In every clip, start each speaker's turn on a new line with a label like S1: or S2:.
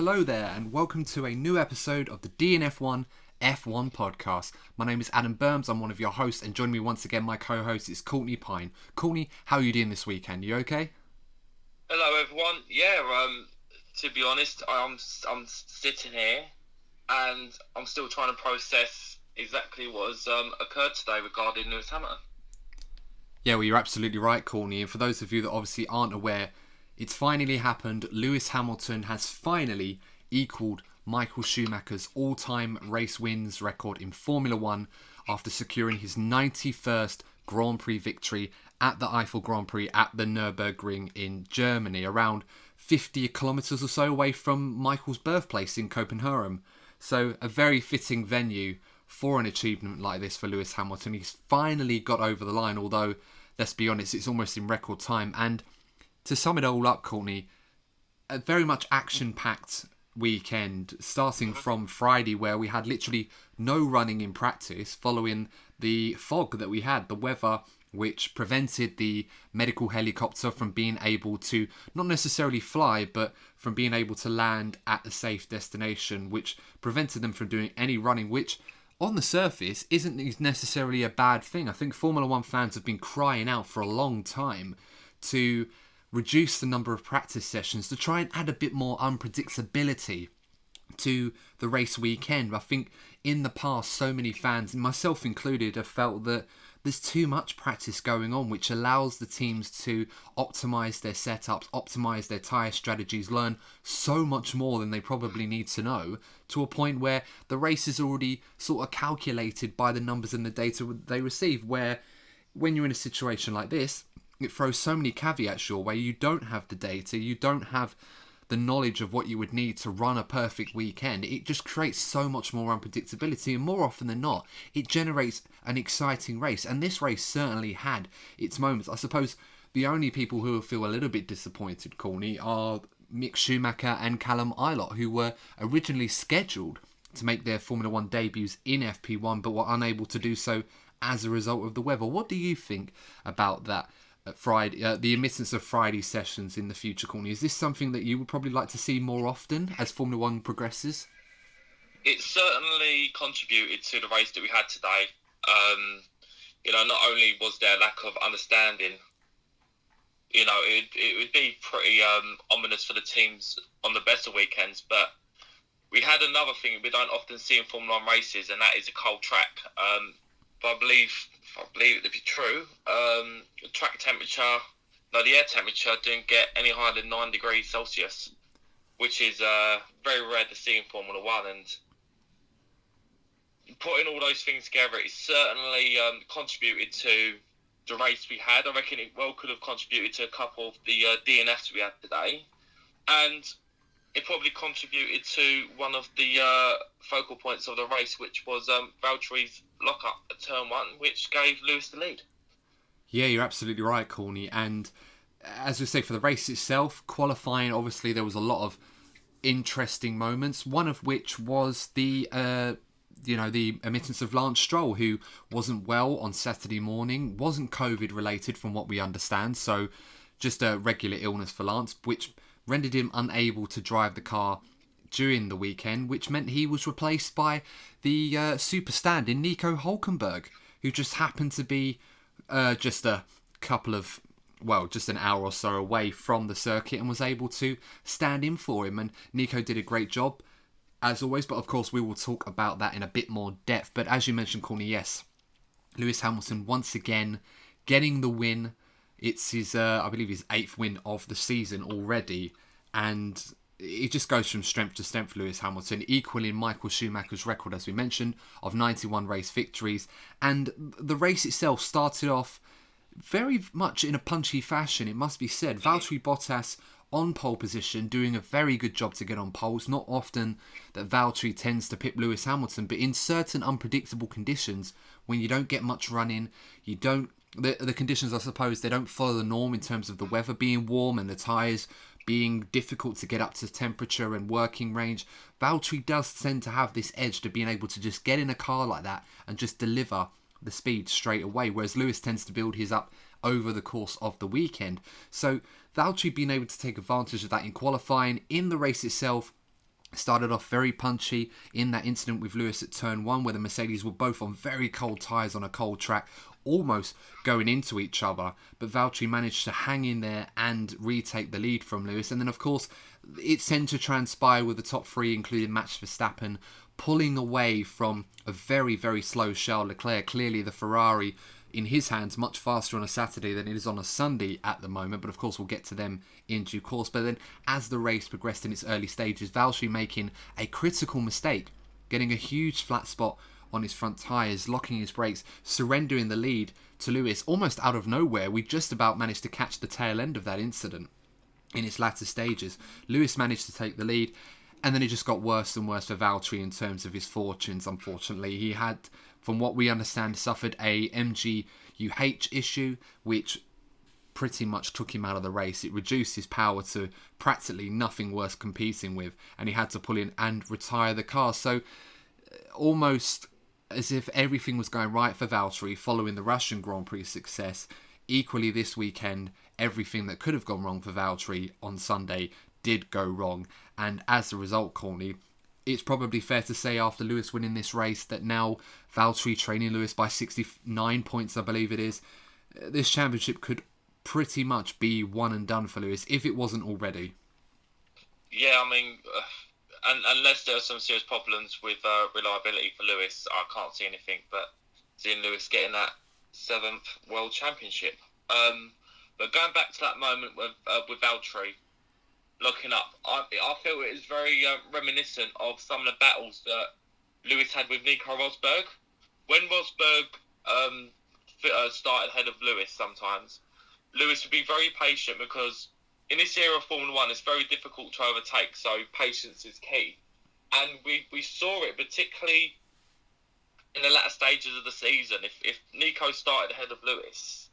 S1: Hello there, and welcome to a new episode of the DNF1 F1 podcast. My name is Adam Burns, I'm one of your hosts, and joining me once again, my co-host is Courtney I. Courtney, how are you doing this weekend? You okay?
S2: Hello everyone. To be honest, I'm sitting here and I'm still trying to process exactly what has occurred today regarding Lewis Hamilton.
S1: Yeah, well, you're absolutely right, Courtney, and for those of you that obviously aren't aware, it's finally happened. Lewis Hamilton has finally equalled Michael Schumacher's all-time race wins record in Formula 1 after securing his 91st Grand Prix victory at the Eifel Grand Prix at the Nurburgring in Germany, around 50 kilometres or so away from Michael's birthplace in Copenhagen. So a very fitting venue for an achievement like this for Lewis Hamilton. He's finally got over the line, although, let's be honest, it's almost in record time. And to sum it all up, Courtney, a very much action-packed weekend, starting from Friday, where we had literally no running in practice following the fog that we had, the weather, which prevented the medical helicopter from being able to not necessarily fly, but from being able to land at a safe destination, which prevented them from doing any running, which on the surface isn't necessarily a bad thing. I think Formula 1 fans have been crying out for a long time to reduce the number of practice sessions to try and add a bit more unpredictability to the race weekend. I think in the past, so many fans, myself included, have felt that there's too much practice going on, which allows the teams to optimise their setups, optimise their tyre strategies, learn so much more than they probably need to know, to a point where the race is already sort of calculated by the numbers and the data they receive, where when you're in a situation like this, it throws so many caveats your way. You don't have the data, you don't have the knowledge of what you would need to run a perfect weekend. It just creates so much more unpredictability, and more often than not, it generates an exciting race. And this race certainly had its moments. I suppose the only people who will feel a little bit disappointed, Courtney, are Mick Schumacher and Callum Ilott, who were originally scheduled to make their Formula 1 debuts in FP1, but were unable to do so as a result of the weather. What do you think about that? Friday, the omittance of Friday sessions in the future, Courtney, is this something that you would probably like to see more often as Formula 1 progresses?
S2: It certainly contributed to the race that we had today. Not only was there lack of understanding, it would be pretty ominous for the teams on the best of weekends, but we had another thing we don't often see in Formula 1 races, and that is a cold track. But I believe it to be true, the air temperature didn't get any higher than 9 degrees Celsius, which is very rare to see in Formula 1. And putting all those things together, it certainly contributed to the race we had. I reckon it well could have contributed to a couple of the DNFs we had today. And it probably contributed to one of the focal points of the race, which was Valtteri's lock-up at turn 1, which gave Lewis the lead.
S1: Yeah, you're absolutely right, Courtney. And as we say, for the race itself, qualifying, obviously there was a lot of interesting moments, one of which was the omittance of Lance Stroll, who wasn't well on Saturday morning, wasn't COVID-related from what we understand, so just a regular illness for Lance, which rendered him unable to drive the car during the weekend, which meant he was replaced by the super stand-in Nico Hulkenberg, who just happened to be just an hour or so away from the circuit and was able to stand in for him. And Nico did a great job, as always, but of course we will talk about that in a bit more depth. But as you mentioned, Courtney, yes, Lewis Hamilton once again getting the win. It's his, I believe, his 8th win of the season already, and it just goes from strength to strength for Lewis Hamilton, equaling Michael Schumacher's record, as we mentioned, of 91 race victories. And the race itself started off very much in a punchy fashion, it must be said. Valtteri Bottas on pole position, doing a very good job to get on poles. Not often that Valtteri tends to pip Lewis Hamilton, but in certain unpredictable conditions, when you don't get much running, you don't... The conditions, I suppose, they don't follow the norm in terms of the weather being warm and the tyres being difficult to get up to temperature and working range. Valtteri does tend to have this edge to being able to just get in a car like that and just deliver the speed straight away, whereas Lewis tends to build his up over the course of the weekend. So Valtteri being able to take advantage of that in qualifying. In the race itself, Started off very punchy in that incident with Lewis at turn 1, where the Mercedes were both on very cold tyres on a cold track, almost going into each other. But Valtteri managed to hang in there and retake the lead from Lewis. And then, of course, it tended to transpire with the top 3, including Max Verstappen, pulling away from a very, very slow Charles Leclerc. Clearly, the Ferrari in his hands much faster on a Saturday than it is on a Sunday at the moment, but of course we'll get to them in due course. But then as the race progressed in its early stages, Valtteri making a critical mistake, getting a huge flat spot on his front tyres, locking his brakes, surrendering the lead to Lewis almost out of nowhere. We just about managed to catch the tail end of that incident in its latter stages. Lewis managed to take the lead, and then it just got worse and worse for Valtteri in terms of his fortunes, unfortunately. He had, from what we understand, suffered a MGUH issue, which pretty much took him out of the race. It reduced his power to practically nothing worth competing with, and he had to pull in and retire the car. So almost as if everything was going right for Valtteri following the Russian Grand Prix success, equally this weekend, everything that could have gone wrong for Valtteri on Sunday did go wrong. And as a result, Courtney, it's probably fair to say after Lewis winning this race that now Valtteri trailing Lewis by 69 points, I believe it is, this championship could pretty much be one and done for Lewis, if it wasn't already.
S2: Yeah, I mean, unless there are some serious problems with reliability for Lewis, I can't see anything but seeing Lewis getting that 7th World Championship. But going back to that moment with Valtteri, looking up, I feel it is very reminiscent of some of the battles that Lewis had with Nico Rosberg. When Rosberg started ahead of Lewis sometimes, Lewis would be very patient because in this era of Formula 1, it's very difficult to overtake, so patience is key. And we saw it particularly in the latter stages of the season. If Nico started ahead of Lewis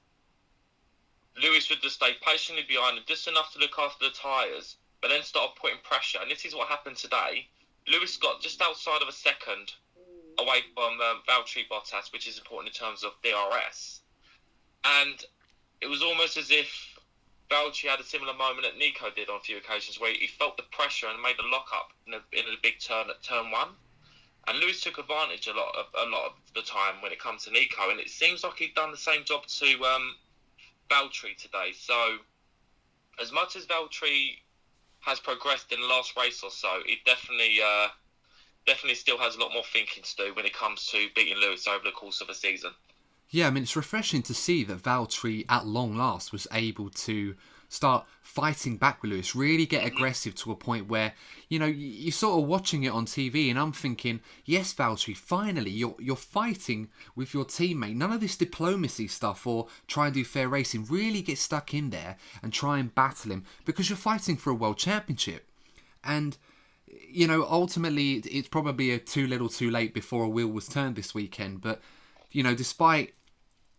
S2: would just stay patiently behind him, just enough to look after the tyres, but then start putting pressure. And this is what happened today. Lewis got just outside of a second away from Valtteri Bottas, which is important in terms of DRS. And it was almost as if Valtteri had a similar moment that Nico did on a few occasions, where he felt the pressure and made a lock-up in a big turn at turn 1. And Lewis took advantage a lot of the time when it comes to Nico, and it seems like he'd done the same job to Valtteri today. So as much as Valtteri has progressed in the last race or so, it definitely still has a lot more thinking to do when it comes to beating Lewis over the course of a season.
S1: Yeah, I mean, it's refreshing to see that Valtteri, at long last, was able to start fighting back with Lewis, really get aggressive to a point where, you know, you're sort of watching it on TV and I'm thinking, yes, Valtteri, finally, you're fighting with your teammate. None of this diplomacy stuff or try and do fair racing. Really get stuck in there and try and battle him because you're fighting for a world championship. And, you know, ultimately, it's probably too little too late before a wheel was turned this weekend. But, you know, despite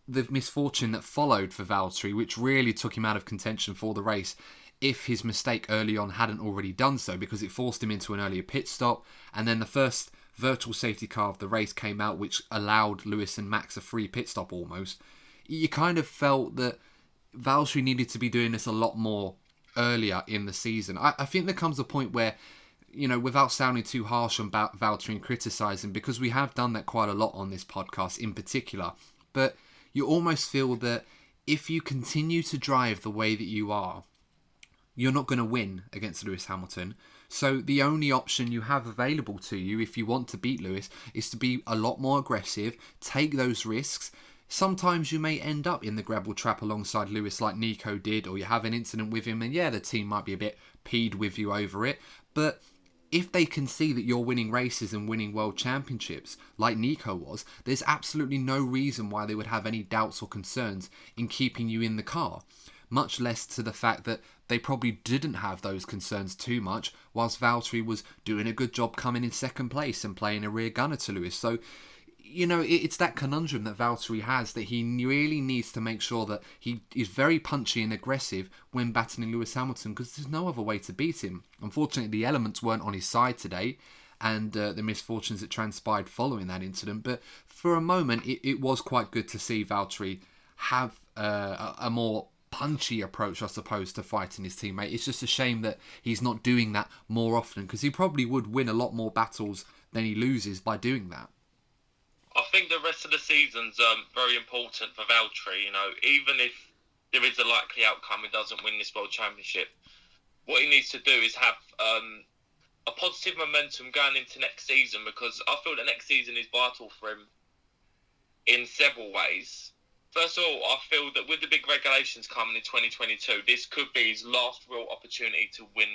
S1: the misfortune that followed for Valtteri, which really took him out of contention for the race, if his mistake early on hadn't already done so, because it forced him into an earlier pit stop, and then the first virtual safety car of the race came out, which allowed Lewis and Max a free pit stop almost. You kind of felt that Valtteri needed to be doing this a lot more earlier in the season. I think there comes a point where, you know, without sounding too harsh on Valtteri and criticising, because we have done that quite a lot on this podcast in particular, but you almost feel that if you continue to drive the way that you are, you're not going to win against Lewis Hamilton. So the only option you have available to you if you want to beat Lewis is to be a lot more aggressive, take those risks. Sometimes you may end up in the gravel trap alongside Lewis like Nico did, or you have an incident with him and yeah, the team might be a bit peed with you over it. But if they can see that you're winning races and winning world championships, like Nico was, there's absolutely no reason why they would have any doubts or concerns in keeping you in the car. Much less to the fact that they probably didn't have those concerns too much, whilst Valtteri was doing a good job coming in second place and playing a rear gunner to Lewis. So, you know, it's that conundrum that Valtteri has, that he really needs to make sure that he is very punchy and aggressive when battling Lewis Hamilton, because there's no other way to beat him. Unfortunately, the elements weren't on his side today, and the misfortunes that transpired following that incident. But for a moment, it was quite good to see Valtteri have a more punchy approach, I suppose, to fighting his teammate. It's just a shame that he's not doing that more often, because he probably would win a lot more battles than he loses by doing that.
S2: I think the rest of the season's very important for Valtteri. Even if there is a likely outcome he doesn't win this World Championship, what he needs to do is have a positive momentum going into next season, because I feel that next season is vital for him in several ways. First of all, I feel that with the big regulations coming in 2022, this could be his last real opportunity to win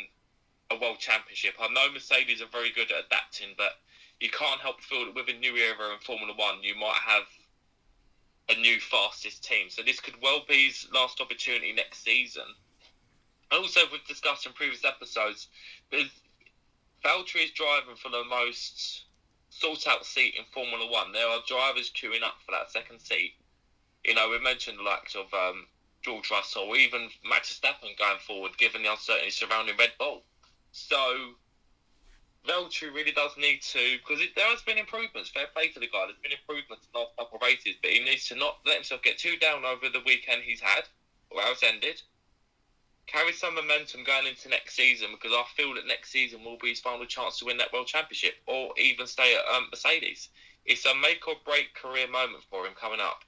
S2: a World Championship. I know Mercedes are very good at adapting, but you can't help feel that with a new era in Formula One, you might have a new fastest team. So this could well be his last opportunity next season. Also, we've discussed in previous episodes, Valtteri is driving for the most sought-out seat in Formula One. There are drivers queuing up for that second seat. We mentioned the likes of George Russell, or even Max Verstappen going forward, given the uncertainty surrounding Red Bull. So Valtteri really does need to, because there has been improvements. Fair play to the guy. There's been improvements in the last couple of races, but he needs to not let himself get too down over the weekend he's had, or how it's ended. Carry some momentum going into next season, because I feel that next season will be his final chance to win that World Championship, or even stay at Mercedes. It's a make or break career moment for him coming up.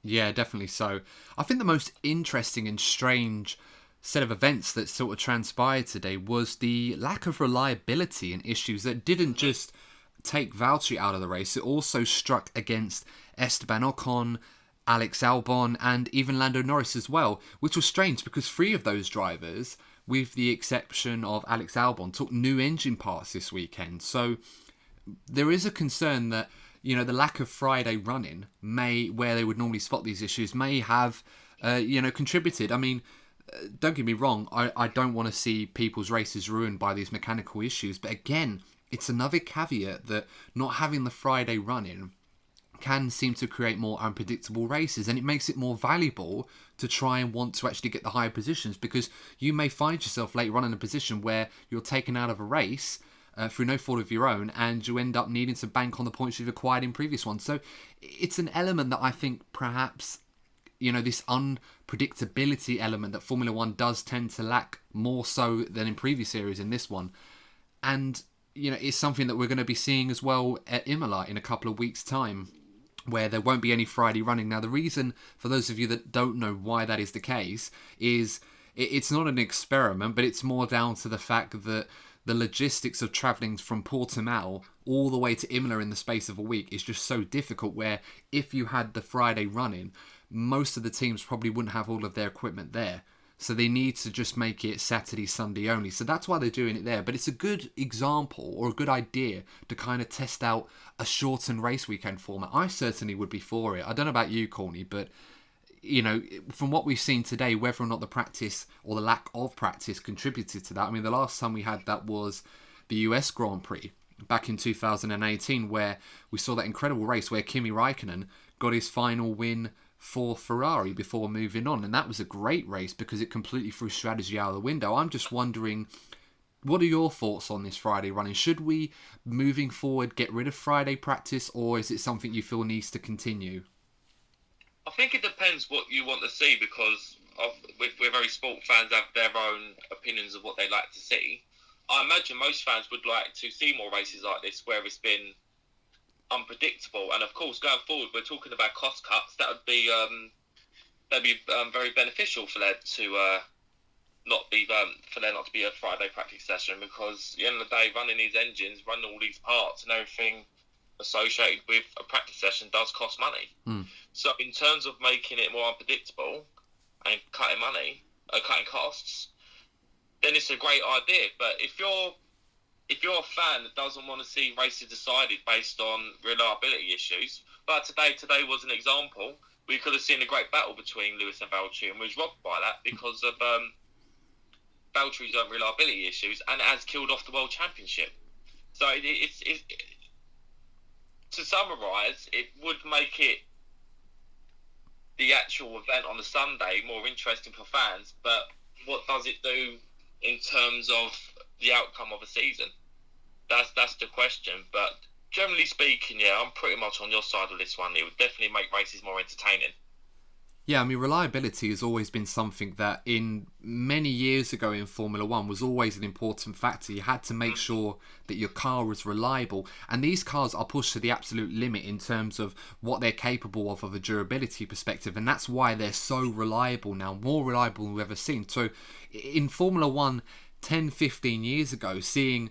S1: Yeah, definitely so. I think the most interesting and strange set of events that sort of transpired today was the lack of reliability and issues that didn't just take Valtteri out of the race. It also struck against Esteban Ocon, Alex Albon, and even Lando Norris as well, which was strange because 3 of those drivers, with the exception of Alex Albon, took new engine parts this weekend. So there is a concern that the lack of Friday running where they would normally spot these issues, may have contributed. I mean, don't get me wrong, I don't want to see people's races ruined by these mechanical issues, but again, it's another caveat that not having the Friday running can seem to create more unpredictable races, and it makes it more valuable to try and want to actually get the higher positions, because you may find yourself later on in a position where you're taken out of a race through no fault of your own, and you end up needing to bank on the points you've acquired in previous ones. So it's an element that I think perhaps this unpredictability element that Formula One does tend to lack more so than in previous series in this one. And, it's something that we're going to be seeing as well at Imola in a couple of weeks' time, where there won't be any Friday running. Now, the reason, for those of you that don't know why that is the case, is it's not an experiment, but it's more down to the fact that the logistics of travelling from Portimao all the way to Imola in the space of a week is just so difficult, where if you had the Friday running, most of the teams probably wouldn't have all of their equipment there. So they need to just make it Saturday, Sunday only. So that's why they're doing it there. But it's a good example, or a good idea, to kind of test out a shortened race weekend format. I certainly would be for it. I don't know about you, Courtney, but from what we've seen today, whether or not the practice or the lack of practice contributed to that. I mean, the last time we had that was the US Grand Prix back in 2018, where we saw that incredible race where Kimi Räikkönen got his final win for Ferrari before moving on. And that was a great race because it completely threw strategy out of the window. I'm just wondering, what are your thoughts on this Friday running? Should we, moving forward, get rid of Friday practice, or is it something you feel needs to continue?
S2: I think it depends what you want to see, because we're very sport fans, have their own opinions of what they like to see. I imagine most fans would like to see more races like this where it's been unpredictable, and of course going forward we're talking about cost cuts. That'd be very beneficial for there to not be a Friday practice session, because at the end of the day, running these engines, running all these parts and everything associated with a practice session does cost money. So in terms of making it more unpredictable and cutting costs, then it's a great idea. But if you're a fan that doesn't want to see races decided based on reliability issues, but today was an example. We could have seen a great battle between Lewis and Valtteri, and was robbed by that because of Valtteri's own reliability issues, and it has killed off the World Championship. So it's to summarise, it would make it, the actual event on the Sunday, more interesting for fans. But what does it do in terms of the outcome of a season? That's the question. But generally speaking, yeah, I'm pretty much on your side of this one. It would definitely make races more entertaining.
S1: Yeah, I mean, reliability has always been something that in many years ago in Formula One was always an important factor. You had to make sure that your car was reliable. And these cars are pushed to the absolute limit in terms of what they're capable of a durability perspective. And that's why they're so reliable now, more reliable than we've ever seen. So in Formula One 10, 15 years ago, seeing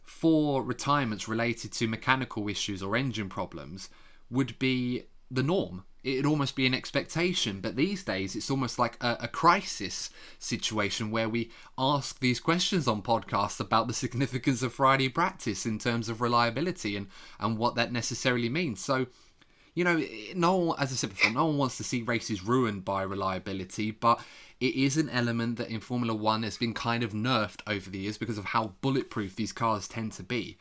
S1: 4 retirements related to mechanical issues or engine problems would be the norm. It'd almost be an expectation, but these days it's almost like a crisis situation where we ask these questions on podcasts about the significance of Friday practice in terms of reliability and what that necessarily means. So, you know, no one, as I said before, no one wants to see races ruined by reliability, but it is an element that in Formula One has been kind of nerfed over the years because of how bulletproof these cars tend to be.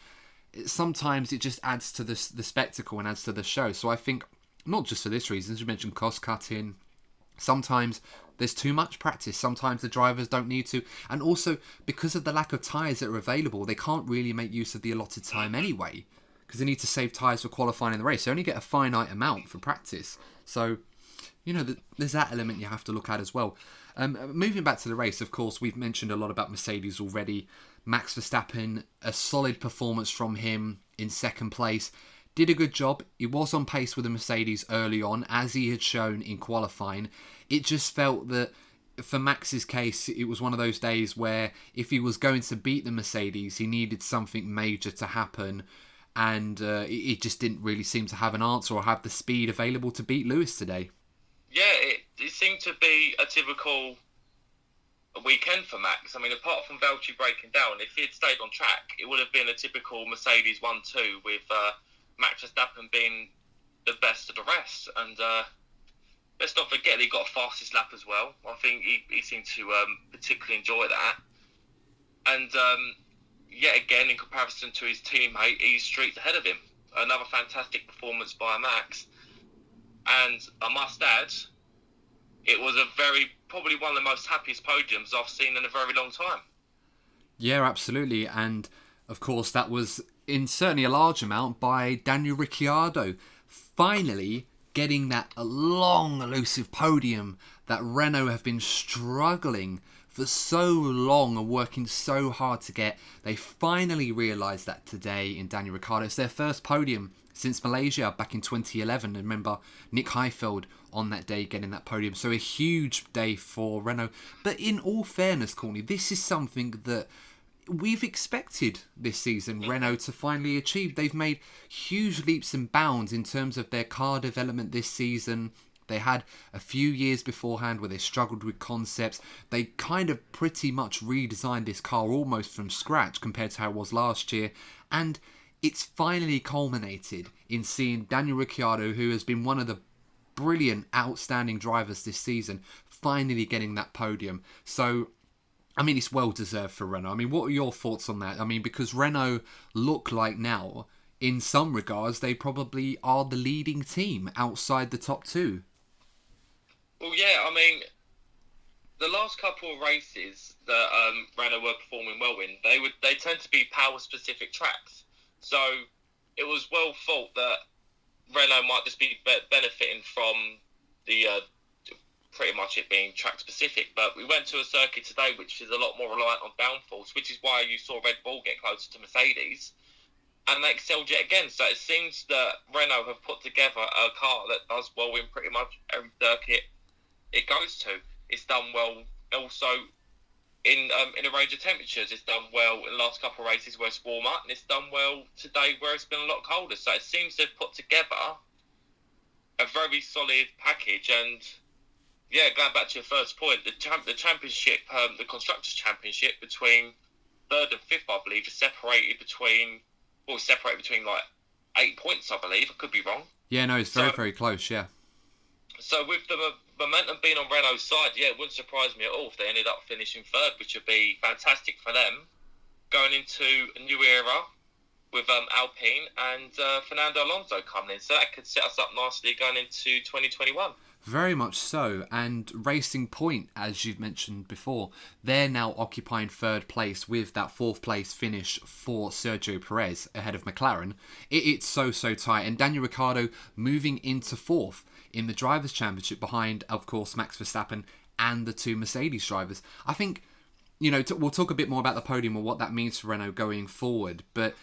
S1: Sometimes it just adds to the spectacle and adds to the show. So I think, not just for this reason, as you mentioned, cost cutting, sometimes there's too much practice. Sometimes the drivers don't need to. And also, because of the lack of tyres that are available, they can't really make use of the allotted time anyway, because they need to save tyres for qualifying in the race. They only get a finite amount for practice. So, you know, there's that element you have to look at as well. Moving back to the race, of course, we've mentioned a lot about Mercedes already. Max Verstappen, a solid performance from him in second place. Did a good job. He was on pace with the Mercedes early on, as he had shown in qualifying. It just felt that, for Max's case, it was one of those days where if he was going to beat the Mercedes, he needed something major to happen. And it just didn't really seem to have an answer or have the speed available to beat Lewis today.
S2: Yeah, it seemed to be a typical weekend for Max. I mean, apart from Valtteri breaking down, if he had stayed on track, it would have been a typical Mercedes 1-2 with Max Verstappen being the best of the rest. And let's not forget he got a fastest lap as well. I think he seemed to particularly enjoy that. And yet again, in comparison to his teammate, he's streets ahead of him. Another fantastic performance by Max. And I must add, it was probably one of the most happiest podiums I've seen in a very long time.
S1: Yeah, absolutely. And of course, that was in certainly a large amount by Daniel Ricciardo. Finally getting that long, elusive podium that Renault have been struggling for so long and working so hard to get. They finally realised that today in Danny Ricciardo. It's their first podium since Malaysia back in 2011. And remember, Nick Heifeld on that day getting that podium. So a huge day for Renault. But in all fairness, Courtney, this is something that we've expected this season Renault to finally achieve. They've made huge leaps and bounds in terms of their car development this season. They had a few years beforehand where they struggled with concepts. They kind of pretty much redesigned this car almost from scratch compared to how it was last year. And it's finally culminated in seeing Daniel Ricciardo, who has been one of the brilliant, outstanding drivers this season, finally getting that podium. So, I mean, it's well deserved for Renault. I mean, what are your thoughts on that? I mean, because Renault look like now, in some regards, they probably are the leading team outside the top two.
S2: Well, yeah, I mean, the last couple of races that Renault were performing well in, they tend to be power-specific tracks. So it was well thought that Renault might just be benefiting from the pretty much it being track-specific. But we went to a circuit today which is a lot more reliant on downforce, which is why you saw Red Bull get closer to Mercedes. And they excelled yet again. So it seems that Renault have put together a car that does well in pretty much every circuit it goes to. It's done well also in a range of temperatures. It's done well in the last couple of races where it's warmer, and it's done well today where it's been a lot colder. So it seems they've put together a very solid package. And yeah, going back to your first point, the championship, the Constructors Championship between third and fifth, I believe, is separated between like 8 points, I believe. I could be wrong.
S1: Yeah, no, it's very close, yeah.
S2: So with the momentum being on Renault's side, yeah, it wouldn't surprise me at all if they ended up finishing third, which would be fantastic for them, going into a new era with Alpine and Fernando Alonso coming in. So that could set us up nicely going into 2021.
S1: Very much so. And Racing Point, as you've mentioned before, they're now occupying third place with that fourth place finish for Sergio Perez ahead of McLaren. It's so tight. And Daniel Ricciardo moving into fourth. in the Drivers' Championship behind, of course, Max Verstappen and the two Mercedes drivers. I think, we'll talk a bit more about the podium and what that means for Renault going forward, but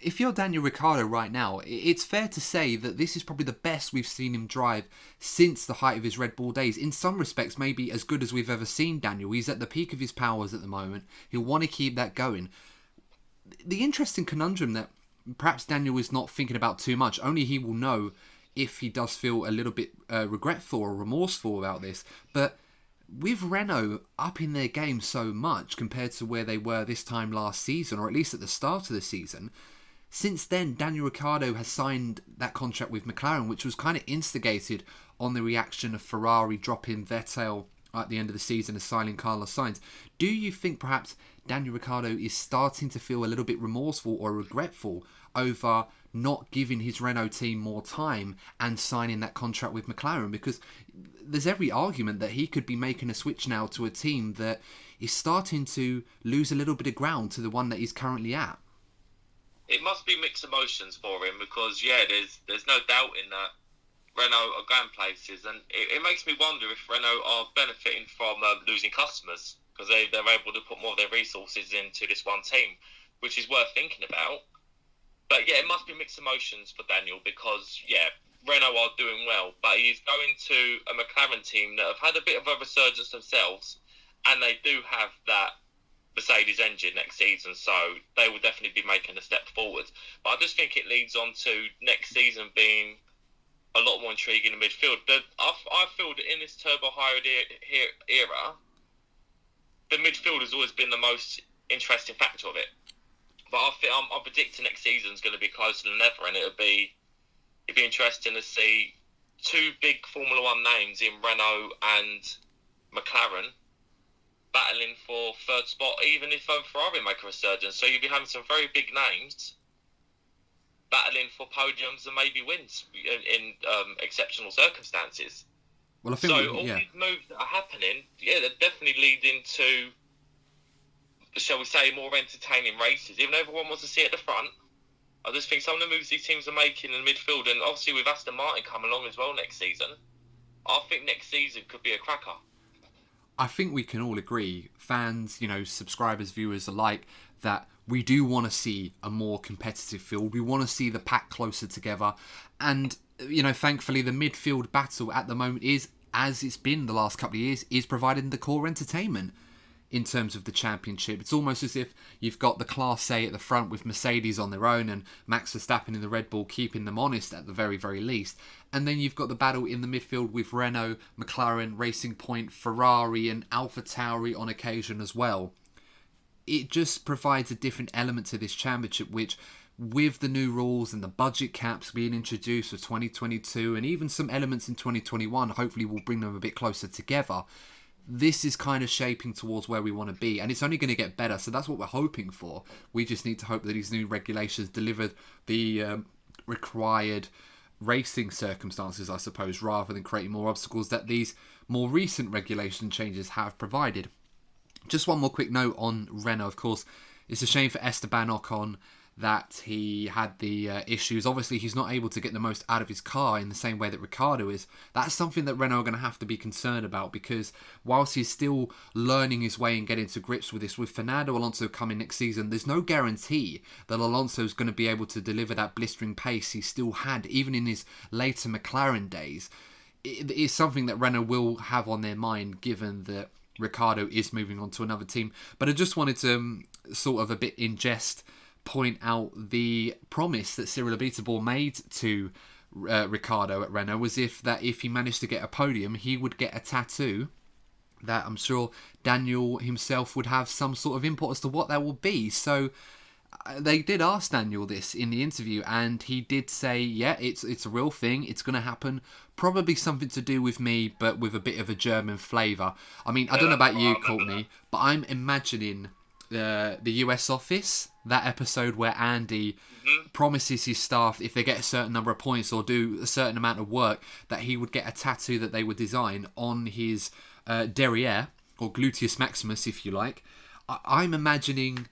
S1: if you're Daniel Ricciardo right now, it's fair to say that this is probably the best we've seen him drive since the height of his Red Bull days. In some respects, maybe as good as we've ever seen Daniel. He's at the peak of his powers at the moment. He'll want to keep that going. The interesting conundrum that perhaps Daniel is not thinking about too much, only he will know if he does feel a little bit regretful or remorseful about this, but with Renault up in their game so much compared to where they were this time last season, or at least at the start of the season, since then Daniel Ricciardo has signed that contract with McLaren, which was kind of instigated on the reaction of Ferrari dropping Vettel at the end of the season and signing Carlos Sainz. Do you think perhaps Daniel Ricciardo is starting to feel a little bit remorseful or regretful over not giving his Renault team more time and signing that contract with McLaren? Because there's every argument that he could be making a switch now to a team that is starting to lose a little bit of ground to the one that he's currently at.
S2: It must be mixed emotions for him because, there's no doubt in that Renault are going places, and it makes me wonder if Renault are benefiting from losing customers because they're able to put more of their resources into this one team, which is worth thinking about. But it must be mixed emotions for Daniel because, Renault are doing well, but he's going to a McLaren team that have had a bit of a resurgence themselves, and they do have that Mercedes engine next season, so they will definitely be making a step forward. But I just think it leads on to next season being a lot more intriguing in midfield. I feel that in this turbo-hybrid era, the midfield has always been the most interesting factor of it. But I'm predicting next season's going to be closer than ever, and it'd be interesting to see two big Formula One names in Renault and McLaren battling for third spot, even if Ferrari make a resurgence. So you'll be having some very big names battling for podiums and maybe wins in exceptional circumstances.
S1: Well, I think
S2: all these moves that are happening, they're definitely leading to, shall we say, more entertaining races. Even though everyone wants to see it at the front, I just think some of the moves these teams are making in the midfield, and obviously with Aston Martin coming along as well next season, I think next season could be a cracker.
S1: I think we can all agree, fans, subscribers, viewers alike, that we do want to see a more competitive field. We want to see the pack closer together. And, thankfully the midfield battle at the moment is, as it's been the last couple of years, is providing the core entertainment in terms of the championship. It's almost as if you've got the Class A at the front with Mercedes on their own and Max Verstappen in the Red Bull keeping them honest at the very, very least. And then you've got the battle in the midfield with Renault, McLaren, Racing Point, Ferrari and AlphaTauri on occasion as well. It just provides a different element to this championship, which with the new rules and the budget caps being introduced for 2022 and even some elements in 2021, hopefully will bring them a bit closer together. This is kind of shaping towards where we want to be, and it's only going to get better, so that's what we're hoping for. We just need to hope that these new regulations deliver the required racing circumstances, I suppose, rather than creating more obstacles that these more recent regulation changes have provided. Just one more quick note on Renault, of course. It's a shame for Esteban Ocon that he had the issues. Obviously, he's not able to get the most out of his car in the same way that Ricciardo is. That's something that Renault are going to have to be concerned about, because whilst he's still learning his way and getting to grips with this, with Fernando Alonso coming next season, there's no guarantee that Alonso's going to be able to deliver that blistering pace he still had, even in his later McLaren days. It is something that Renault will have on their mind, given that Ricciardo is moving on to another team. But I just wanted to sort of a bit in jest point out the promise that Cyril Abieteboul made to Ricciardo at Renault was if he managed to get a podium, he would get a tattoo that I'm sure Daniel himself would have some sort of input as to what that will be. So they did ask Daniel this in the interview, and he did say, it's a real thing, it's going to happen, probably something to do with me, but with a bit of a German flavour. I mean, I don't know about you, Courtney, but I'm imagining the US office, that episode where Andy promises his staff if they get a certain number of points or do a certain amount of work, that he would get a tattoo that they would design on his derriere, or gluteus maximus if you like. I'm imagining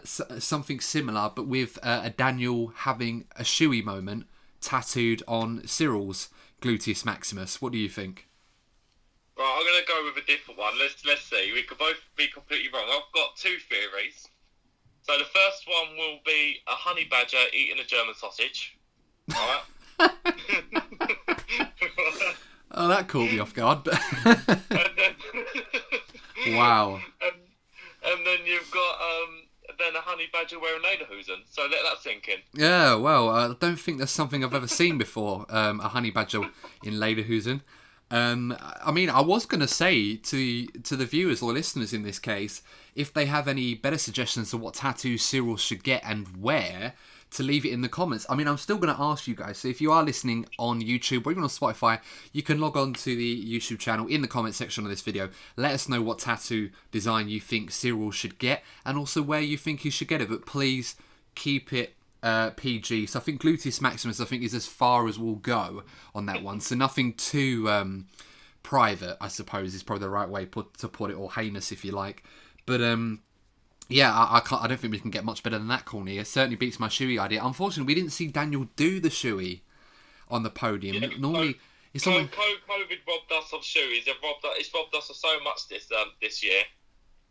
S1: something similar, but with a Daniel having a shoey moment tattooed on Cyril's Gluteus Maximus. What do you think?
S2: Right, I'm going to go with a different one. Let's see. We could both be completely wrong. I've got two theories. So the first one will be a honey badger eating a German sausage. All right.
S1: Oh, that caught me off guard. But wow.
S2: And then you've got then a honey badger wearing lederhosen. So let that sink in.
S1: Yeah, well, I don't think that's something I've ever seen before. A honey badger in lederhosen. I mean, I was going to say to the viewers or listeners in this case, if they have any better suggestions of what tattoos Cyril should get and wear, to leave it in the comments. I mean, I'm still going to ask you guys. So if you are listening on YouTube or even on Spotify, you can log on to the YouTube channel in the comment section of this video. Let us know what tattoo design you think Cyril should get and also where you think he should get it. But please keep it PG. So I think Gluteus Maximus, I think, is as far as we'll go on that one. So nothing too private, I suppose, is probably the right way to put it, or heinous if you like. But yeah, I don't think we can get much better than that, Courtney. It certainly beats my shoey idea. Unfortunately, we didn't see Daniel do the shoey on the podium.
S2: Yeah,
S1: Normally, it's almost...
S2: COVID robbed us of shoeys. It's robbed us of so much this year.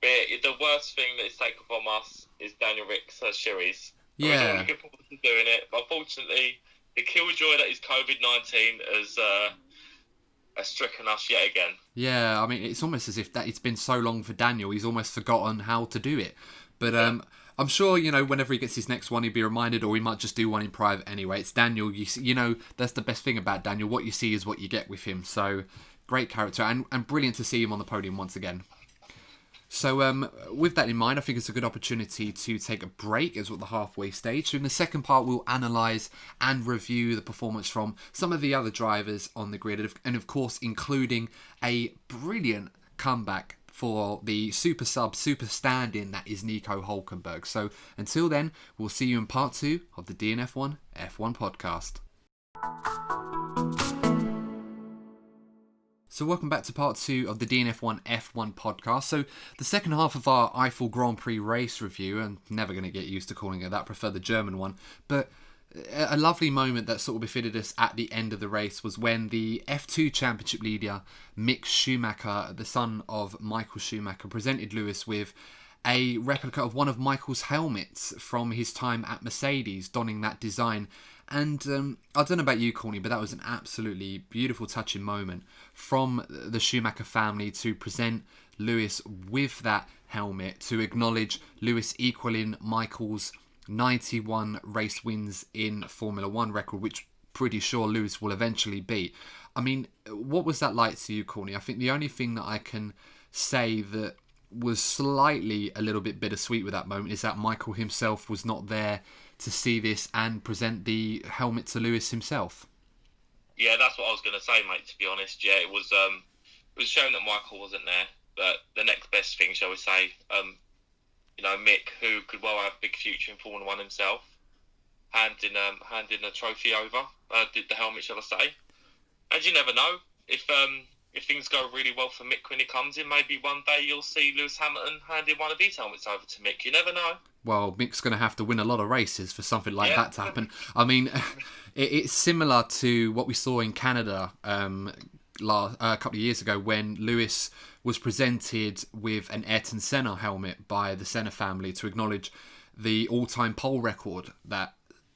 S2: But the worst thing that it's taken from us is Daniel Ric's shoeys.
S1: Yeah.
S2: We're looking forward to doing it. But unfortunately, the killjoy that is COVID-19 has stricken us yet again.
S1: Yeah, I mean, it's almost as if that it's been so long for Daniel, he's almost forgotten how to do it. But I'm sure, whenever he gets his next one, he'll be reminded, or he might just do one in private anyway. It's Daniel. That's the best thing about Daniel. What you see is what you get with him. So, great character and brilliant to see him on the podium once again. So, with that in mind, I think it's a good opportunity to take a break as we're at the halfway stage. So in the second part, we'll analyse and review the performance from some of the other drivers on the grid, and of course, including a brilliant comeback for the super stand-in that is Nico Hulkenberg. So until then, we'll see you in part 2 of the DNF1 F1 podcast. So welcome back to part 2 of the DNF1 F1 podcast. So the second half of our Eifel Grand Prix race review, I'm never going to get used to calling it that, prefer the German one, but a lovely moment that sort of befitted us at the end of the race was when the F2 Championship leader, Mick Schumacher, the son of Michael Schumacher, presented Lewis with a replica of one of Michael's helmets from his time at Mercedes, donning that design. And I don't know about you, Courtney, but that was an absolutely beautiful, touching moment from the Schumacher family to present Lewis with that helmet, to acknowledge Lewis equaling Michael's 91 race wins in Formula 1 record, which pretty sure Lewis will eventually beat. I mean, what was that like to you, Courtney? I think the only thing that I can say that was slightly a little bit bittersweet with that moment is that Michael himself was not there to see this and present the helmet to Lewis himself.
S2: Yeah, that's what I was going to say, mate, to be honest. Yeah, it was a shame that Michael wasn't there, but the next best thing, shall we say, Mick, who could well have a big future in Formula 1 himself, handing a trophy over, did the helmet, shall I say. And you never know, if things go really well for Mick when he comes in, maybe one day you'll see Lewis Hamilton handing one of these helmets over to Mick. You never know. Well,
S1: Mick's going to have to win a lot of races for something like that to happen. I mean, it's similar to what we saw in Canada a couple of years ago when Lewis was presented with an Ayrton Senna helmet by the Senna family to acknowledge the all-time pole record that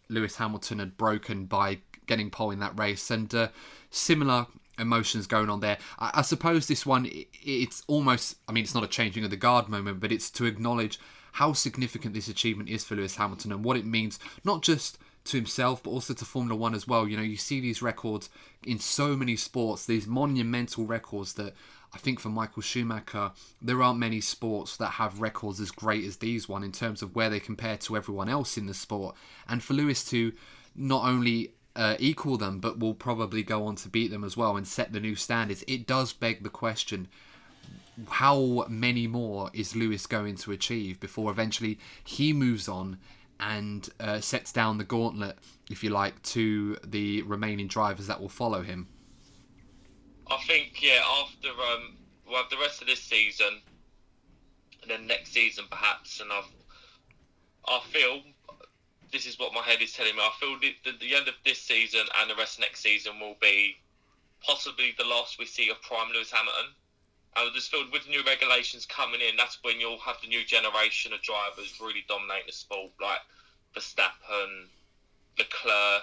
S1: Lewis Hamilton had broken by getting pole in that race. And similar emotions going on there. I suppose this one, it's almost, I mean, it's not a changing of the guard moment, but it's to acknowledge how significant this achievement is for Lewis Hamilton and what it means, not just to himself, but also to Formula 1 as well. You see these records in so many sports, these monumental records that I think for Michael Schumacher, there aren't many sports that have records as great as these one in terms of where they compare to everyone else in the sport. And for Lewis to not only equal them, but will probably go on to beat them as well and set the new standards, it does beg the question, how many more is Lewis going to achieve before eventually he moves on and sets down the gauntlet, if you like, to the remaining drivers that will follow him?
S2: I think, yeah, after we'll have the rest of this season and then next season perhaps, and I feel, this is what my head is telling me, I feel the end of this season and the rest of next season will be possibly the last we see of prime Lewis Hamilton. And I just feel with the new regulations coming in, that's when you'll have the new generation of drivers really dominating the sport, like Verstappen, Leclerc.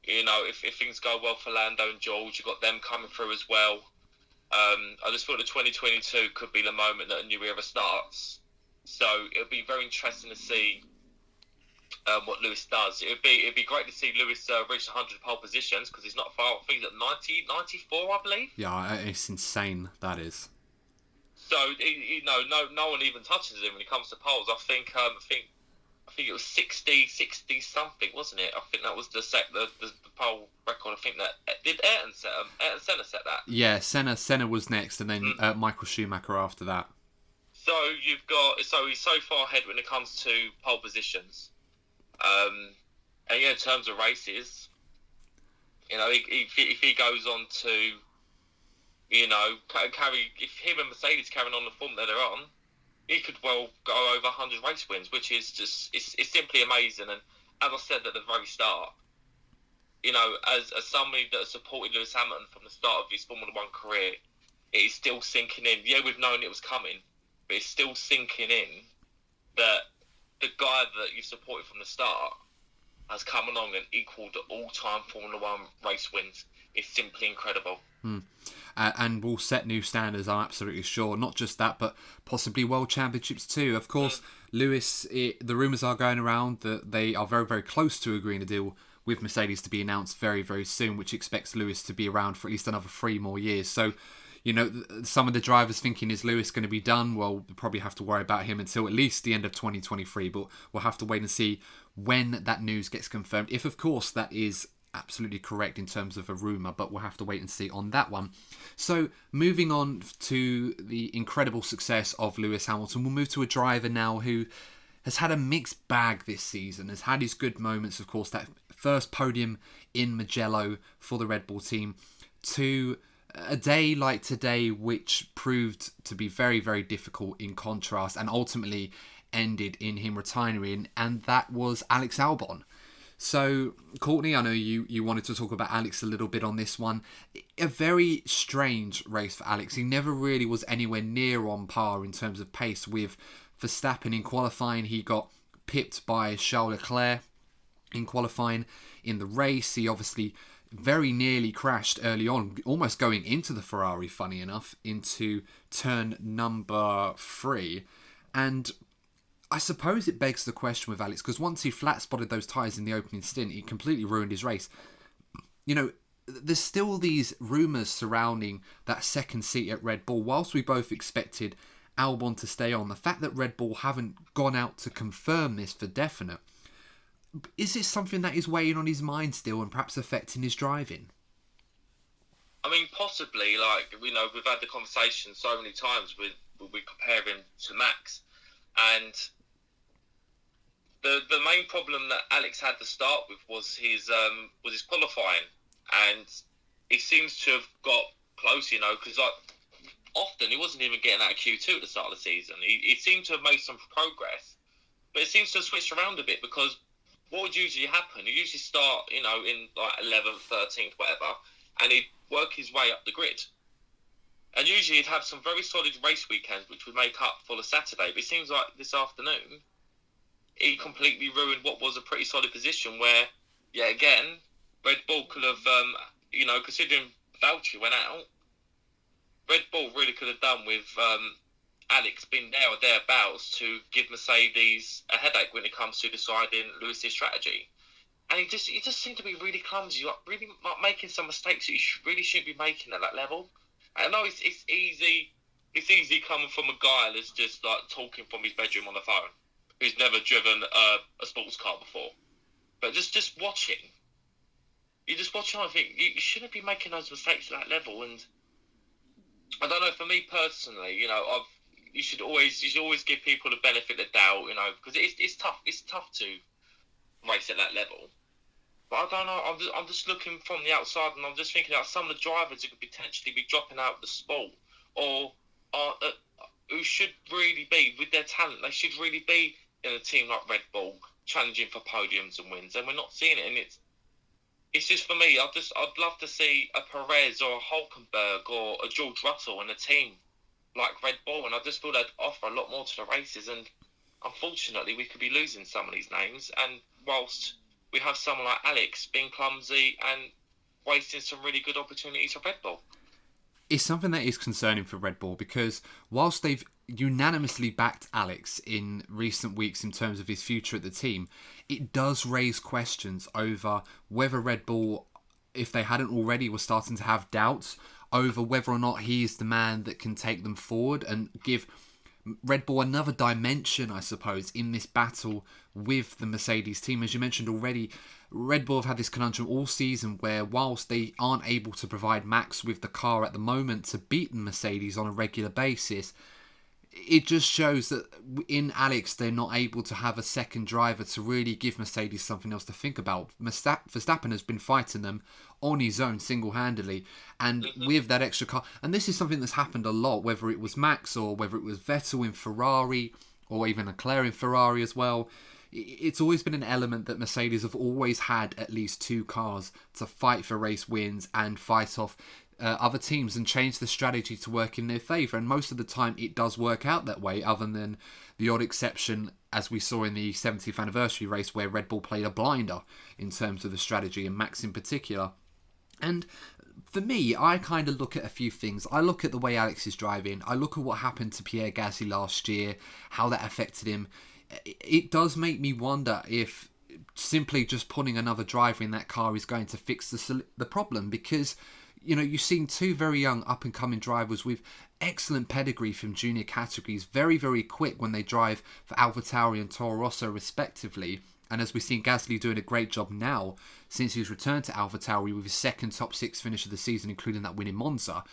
S2: You know, if things go well for Lando and George, you've got them coming through as well. I just feel that 2022 could be the moment that a new era starts. So it'll be very interesting to see what Lewis does. It'd be great to see Lewis reach 100 pole positions, because he's not far. I think he's at 90, 94, I believe.
S1: Yeah, it's insane, that is.
S2: So no one even touches him when it comes to poles. I think it was 60 something, wasn't it? I think that was the pole record. I think that did Ayrton Senna set that.
S1: Yeah, Senna was next, and then Michael Schumacher after that.
S2: So he's so far ahead when it comes to pole positions. And yeah, in terms of races, you know, if he goes on to, you know, if him and Mercedes carrying on the form that they're on, he could well go over 100 race wins, which is just it's simply amazing. And as I said at the very start, you know, as somebody that has supported Lewis Hamilton from the start of his Formula One career, it is still sinking in. Yeah, we've known it was coming, but it's still sinking in that the guy that you supported from the start has come along and equalled the all-time Formula One race wins. It's simply incredible.
S1: And will set new standards, I'm absolutely sure. Not just that, but possibly world championships too. Of course, Lewis, the rumours are going around that they are very, very close to agreeing a deal with Mercedes to be announced very, very soon, which expects Lewis to be around for at least another 3 more years. So, you know, some of the drivers thinking, is Lewis going to be done? Well, we'll probably have to worry about him until at least the end of 2023, but we'll have to wait and see when that news gets confirmed. If, of course, that is absolutely correct in terms of a rumour, but we'll have to wait and see on that one. So, moving on to the incredible success of Lewis Hamilton, we'll move to a driver now who has had a mixed bag this season, has had his good moments, of course, that first podium in Mugello for the Red Bull team, to a day like today, which proved to be very, very difficult in contrast and ultimately ended in him retiring, and that was Alex Albon. So, Courtney, I know you wanted to talk about Alex a little bit on this one. A very strange race for Alex. He never really was anywhere near on par in terms of pace with Verstappen. In qualifying, he got pipped by Charles Leclerc in qualifying. In the race, he obviously very nearly crashed early on, almost going into the Ferrari, funny enough, into turn number 3. And I suppose it begs the question with Alex, because once he flat spotted those tyres in the opening stint, he completely ruined his race. You know, there's still these rumours surrounding that second seat at Red Bull. Whilst we both expected Albon to stay on, the fact that Red Bull haven't gone out to confirm this for definite, is it something that is weighing on his mind still and perhaps affecting his driving?
S2: I mean, possibly. Like, you know, we've had the conversation so many times with we compare him to Max, and the main problem that Alex had to start with was his qualifying, and he seems to have got close, you know, because like often he wasn't even getting out of Q2 at the start of the season. He seemed to have made some progress, but it seems to have switched around a bit, because what would usually happen, he'd usually start, you know, in like 11th, 13th, whatever, and he'd work his way up the grid. And usually he'd have some very solid race weekends, which would make up for the Saturday. But it seems like this afternoon, he completely ruined what was a pretty solid position where, yeah, again, Red Bull could have, you know, considering Valtteri went out, Red Bull really could have done with Alex being there or thereabouts to give Mercedes a headache when it comes to deciding Lewis's strategy. And he just seemed to be really clumsy, like really making some mistakes that you really shouldn't be making at that level. I know it's easy coming from a guy that's just like talking from his bedroom on the phone, who's never driven a sports car before. But just watching, you just watch on and think you shouldn't be making those mistakes at that level. And I don't know, for me personally, you know, you should always give people the benefit of the doubt, you know, because it's tough. It's tough to race at that level. But I don't know. I'm just looking from the outside, and I'm just thinking about some of the drivers who could potentially be dropping out of the sport, or who should really be, with their talent, they should really be in a team like Red Bull, challenging for podiums and wins. And we're not seeing it, and it's just for me. I'd love to see a Perez or a Hulkenberg or a George Russell in a team like Red Bull, and I just feel they'd offer a lot more to the races. And unfortunately, we could be losing some of these names. And whilst we have someone like Alex being clumsy and wasting some really good opportunities for Red Bull.
S1: It's something that is concerning for Red Bull, because whilst they've unanimously backed Alex in recent weeks in terms of his future at the team, it does raise questions over whether Red Bull, if they hadn't already, were starting to have doubts over whether or not he is the man that can take them forward and give Red Bull another dimension, I suppose, in this battle with the Mercedes team. As you mentioned already, Red Bull have had this conundrum all season where whilst they aren't able to provide Max with the car at the moment to beat the Mercedes on a regular basis, it just shows that in Alex they're not able to have a second driver to really give Mercedes something else to think about. Verstappen has been fighting them on his own single-handedly, and with that extra car, and this is something that's happened a lot, whether it was Max or whether it was Vettel in Ferrari or even Leclerc in Ferrari as well. It's always been an element that Mercedes have always had at least two cars to fight for race wins and fight off other teams and change the strategy to work in their favour. And most of the time it does work out that way, other than the odd exception, as we saw in the 70th anniversary race where Red Bull played a blinder in terms of the strategy, and Max in particular. And for me, I kind of look at a few things. I look at the way Alex is driving. I look at what happened to Pierre Gasly last year, how that affected him. It does make me wonder if simply just putting another driver in that car is going to fix the problem, because you know, you've seen two very young up-and-coming drivers with excellent pedigree from junior categories, very, very quick when they drive for AlphaTauri and Toro Rosso respectively. And as we've seen Gasly doing a great job now since he's returned to AlphaTauri with his second top six finish of the season, including that win in Monza.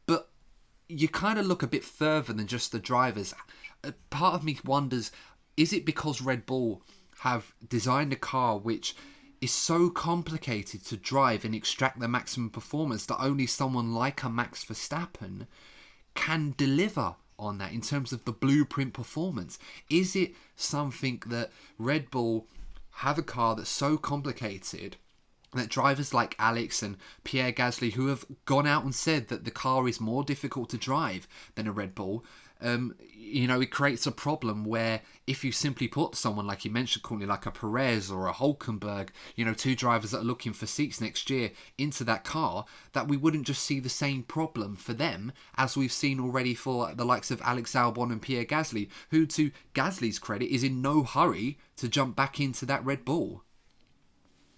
S1: But you kind of look a bit further than just the drivers. Part of me wonders, is it because Red Bull have designed a car which is so complicated to drive and extract the maximum performance that only someone like a Max Verstappen can deliver on that in terms of the blueprint performance? Is it something that Red Bull have a car that's so complicated that drivers like Alex and Pierre Gasly, who have gone out and said that the car is more difficult to drive than a Red Bull, it creates a problem where if you simply put someone, like you mentioned, Courtney, like a Perez or a Hulkenberg, two drivers that are looking for seats next year into that car, that we wouldn't just see the same problem for them as we've seen already for the likes of Alex Albon and Pierre Gasly, who, to Gasly's credit, is in no hurry to jump back into that Red Bull.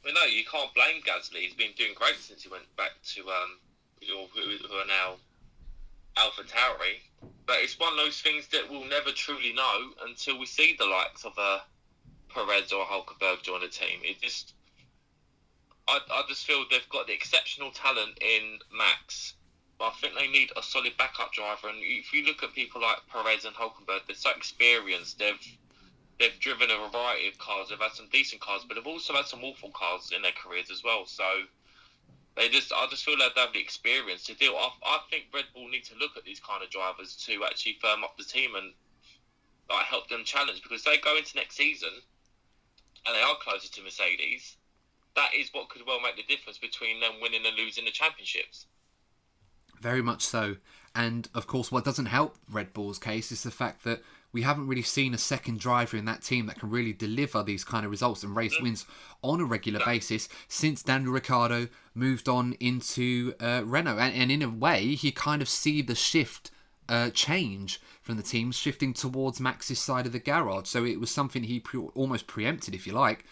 S2: Well, no, you can't blame Gasly. He's been doing great since he went back to who are now AlphaTauri. But it's one of those things that we'll never truly know until we see the likes of a Perez or a Hulkenberg join the team. I just feel they've got the exceptional talent in Max, but I think they need a solid backup driver. And if you look at people like Perez and Hulkenberg, they're so experienced. They've driven a variety of cars. They've had some decent cars, but they've also had some awful cars in their careers as well. So I just feel like they have the experience to deal. I think Red Bull need to look at these kind of drivers to actually firm up the team and help them challenge, because they go into next season and they are closer to Mercedes. That is what could well make the difference between them winning and losing the championships.
S1: Very much so. And of course, what doesn't help Red Bull's case is the fact that we haven't really seen a second driver in that team that can really deliver these kind of results and race wins on a regular basis since Daniel Ricciardo moved on into Renault. And in a way, you kind of see the shift change from the team, shifting towards Max's side of the garage. So it was something he almost preempted, if you like.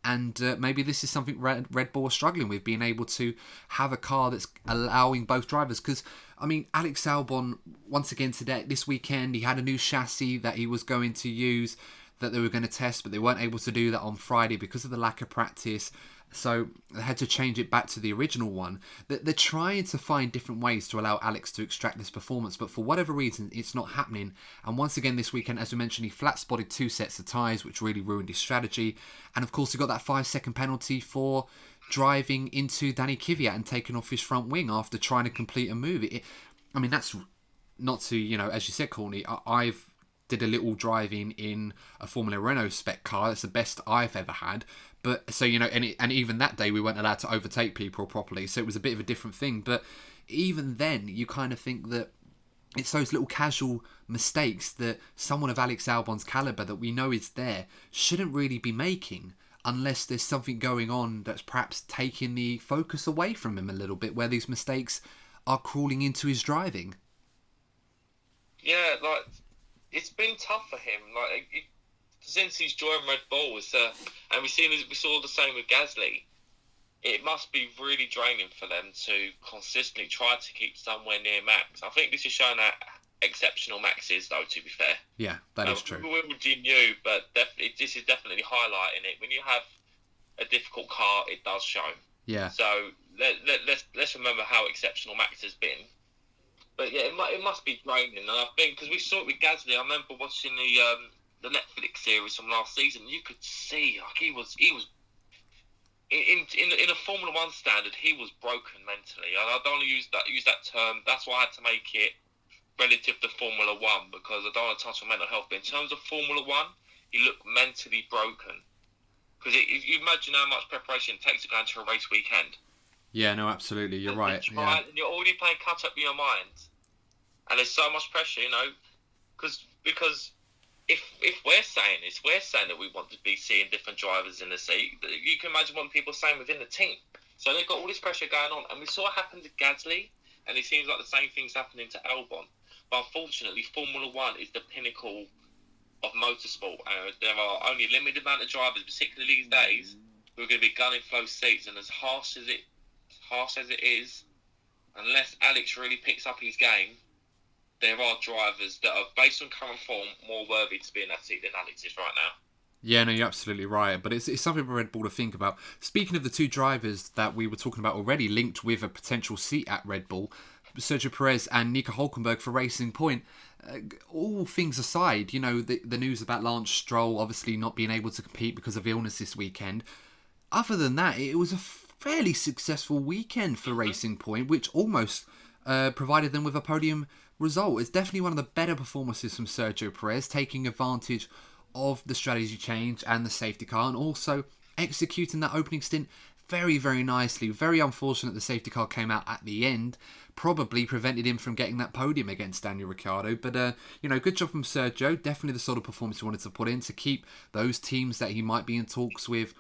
S1: And maybe this is something Red Bull are struggling with, being able to have a car that's allowing both drivers. Because, Alex Albon, once again this weekend, he had a new chassis that he was going to use, that they were going to test, but they weren't able to do that on Friday because of the lack of practice. So they had to change it back to the original one. They're trying to find different ways to allow Alex to extract this performance, but for whatever reason, it's not happening. And once again this weekend, as we mentioned, he flat-spotted 2 sets of tyres, which really ruined his strategy. And of course, he got that 5-second penalty for driving into Danny Kvyat and taking off his front wing after trying to complete a move. That's not to, as you said, Courtney, I've did a little driving in a Formula Renault spec car. That's the best I've ever had. But so, you know, and even that day we weren't allowed to overtake people properly, so it was a bit of a different thing. But even then, you kind of think that it's those little casual mistakes that someone of Alex Albon's calibre that we know is there shouldn't really be making, unless there's something going on that's perhaps taking the focus away from him a little bit, where these mistakes are crawling into his driving.
S2: Yeah, like, it's been tough for him. Like, since he's joined Red Bull, and we saw the same with Gasly. It must be really draining for them to consistently try to keep somewhere near Max. I think this is showing how exceptional Max is, though, to be fair.
S1: Yeah, that is true.
S2: We already knew, but this is definitely highlighting it. When you have a difficult car, it does show.
S1: Yeah.
S2: So let's remember how exceptional Max has been. But yeah, it must be draining. And I think, because we saw it with Gasly, I remember watching the Netflix series from last season. You could see, like, he was in a Formula One standard, he was broken mentally. I don't want to use that term. That's why I had to make it relative to Formula One, because I don't want to touch on mental health. But in terms of Formula One, he looked mentally broken. Because you imagine how much preparation it takes to go into a race weekend.
S1: Yeah, no, absolutely. You're right. Yeah.
S2: And you're already playing catch up in your mind, and there's so much pressure, you know, because. If we're saying that we want to be seeing different drivers in the seat, you can imagine what people are saying within the team. So they've got all this pressure going on, and we saw it happen to Gasly, and it seems like the same thing's happening to Albon. But unfortunately, Formula One is the pinnacle of motorsport. There are only a limited amount of drivers, particularly these days, who are going to be gunning close seats. And as harsh as it is, unless Alex really picks up his game, there are drivers that are, based on current form, more worthy to be in that seat than Alex is right now.
S1: Yeah, no, you're absolutely right. But it's something for Red Bull to think about. Speaking of the two drivers that we were talking about already, linked with a potential seat at Red Bull, Sergio Perez and Nico Hulkenberg for Racing Point, all things aside, you know, the news about Lance Stroll obviously not being able to compete because of illness this weekend. Other than that, it was a fairly successful weekend for Racing Point, which almost provided them with a podium result. It's definitely one of the better performances from Sergio Perez, taking advantage of the strategy change and the safety car, and also executing that opening stint very, very nicely. Very unfortunate the safety car came out at the end, probably prevented him from getting that podium against Daniel Ricciardo. But, you know, good job from Sergio. Definitely the sort of performance he wanted to put in to keep those teams that he might be in talks with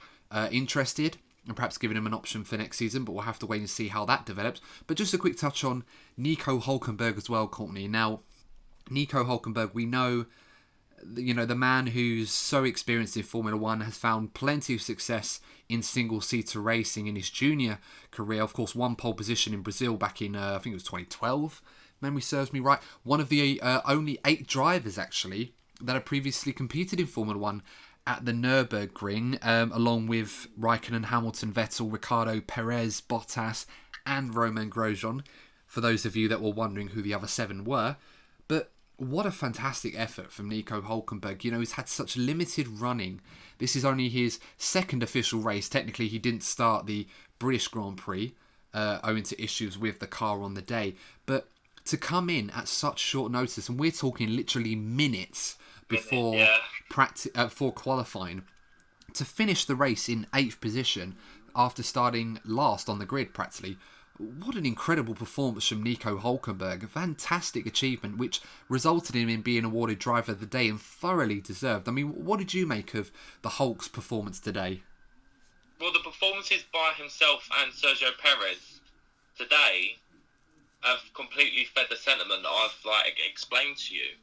S1: interested, and perhaps giving him an option for next season, but we'll have to wait and see how that develops. But just a quick touch on Nico Hulkenberg as well, Courtney. Now, Nico Hulkenberg, we know, you know, the man who's so experienced in Formula One, has found plenty of success in single-seater racing in his junior career. Of course, one pole position in Brazil back in, I think it was 2012, memory serves me right. One of the only 8 drivers, actually, that had previously competed in Formula One at the Nurburgring, along with Raikkonen, Hamilton, Vettel, Ricciardo, Perez, Bottas, and Romain Grosjean, for those of you that were wondering who the other 7 were. But what a fantastic effort from Nico Hulkenberg. You know, he's had such limited running. This is only his second official race. Technically, he didn't start the British Grand Prix, owing to issues with the car on the day. But to come in at such short notice, and we're talking literally minutes before before qualifying, to finish the race in 8th position after starting last on the grid practically. What an incredible performance from Nico Hulkenberg. A fantastic achievement, which resulted in him being awarded Driver of the Day, and thoroughly deserved. I mean, what did you make of the Hulk's performance today?
S2: Well, the performances by himself and Sergio Perez today have completely fed the sentiment that I've explained to you.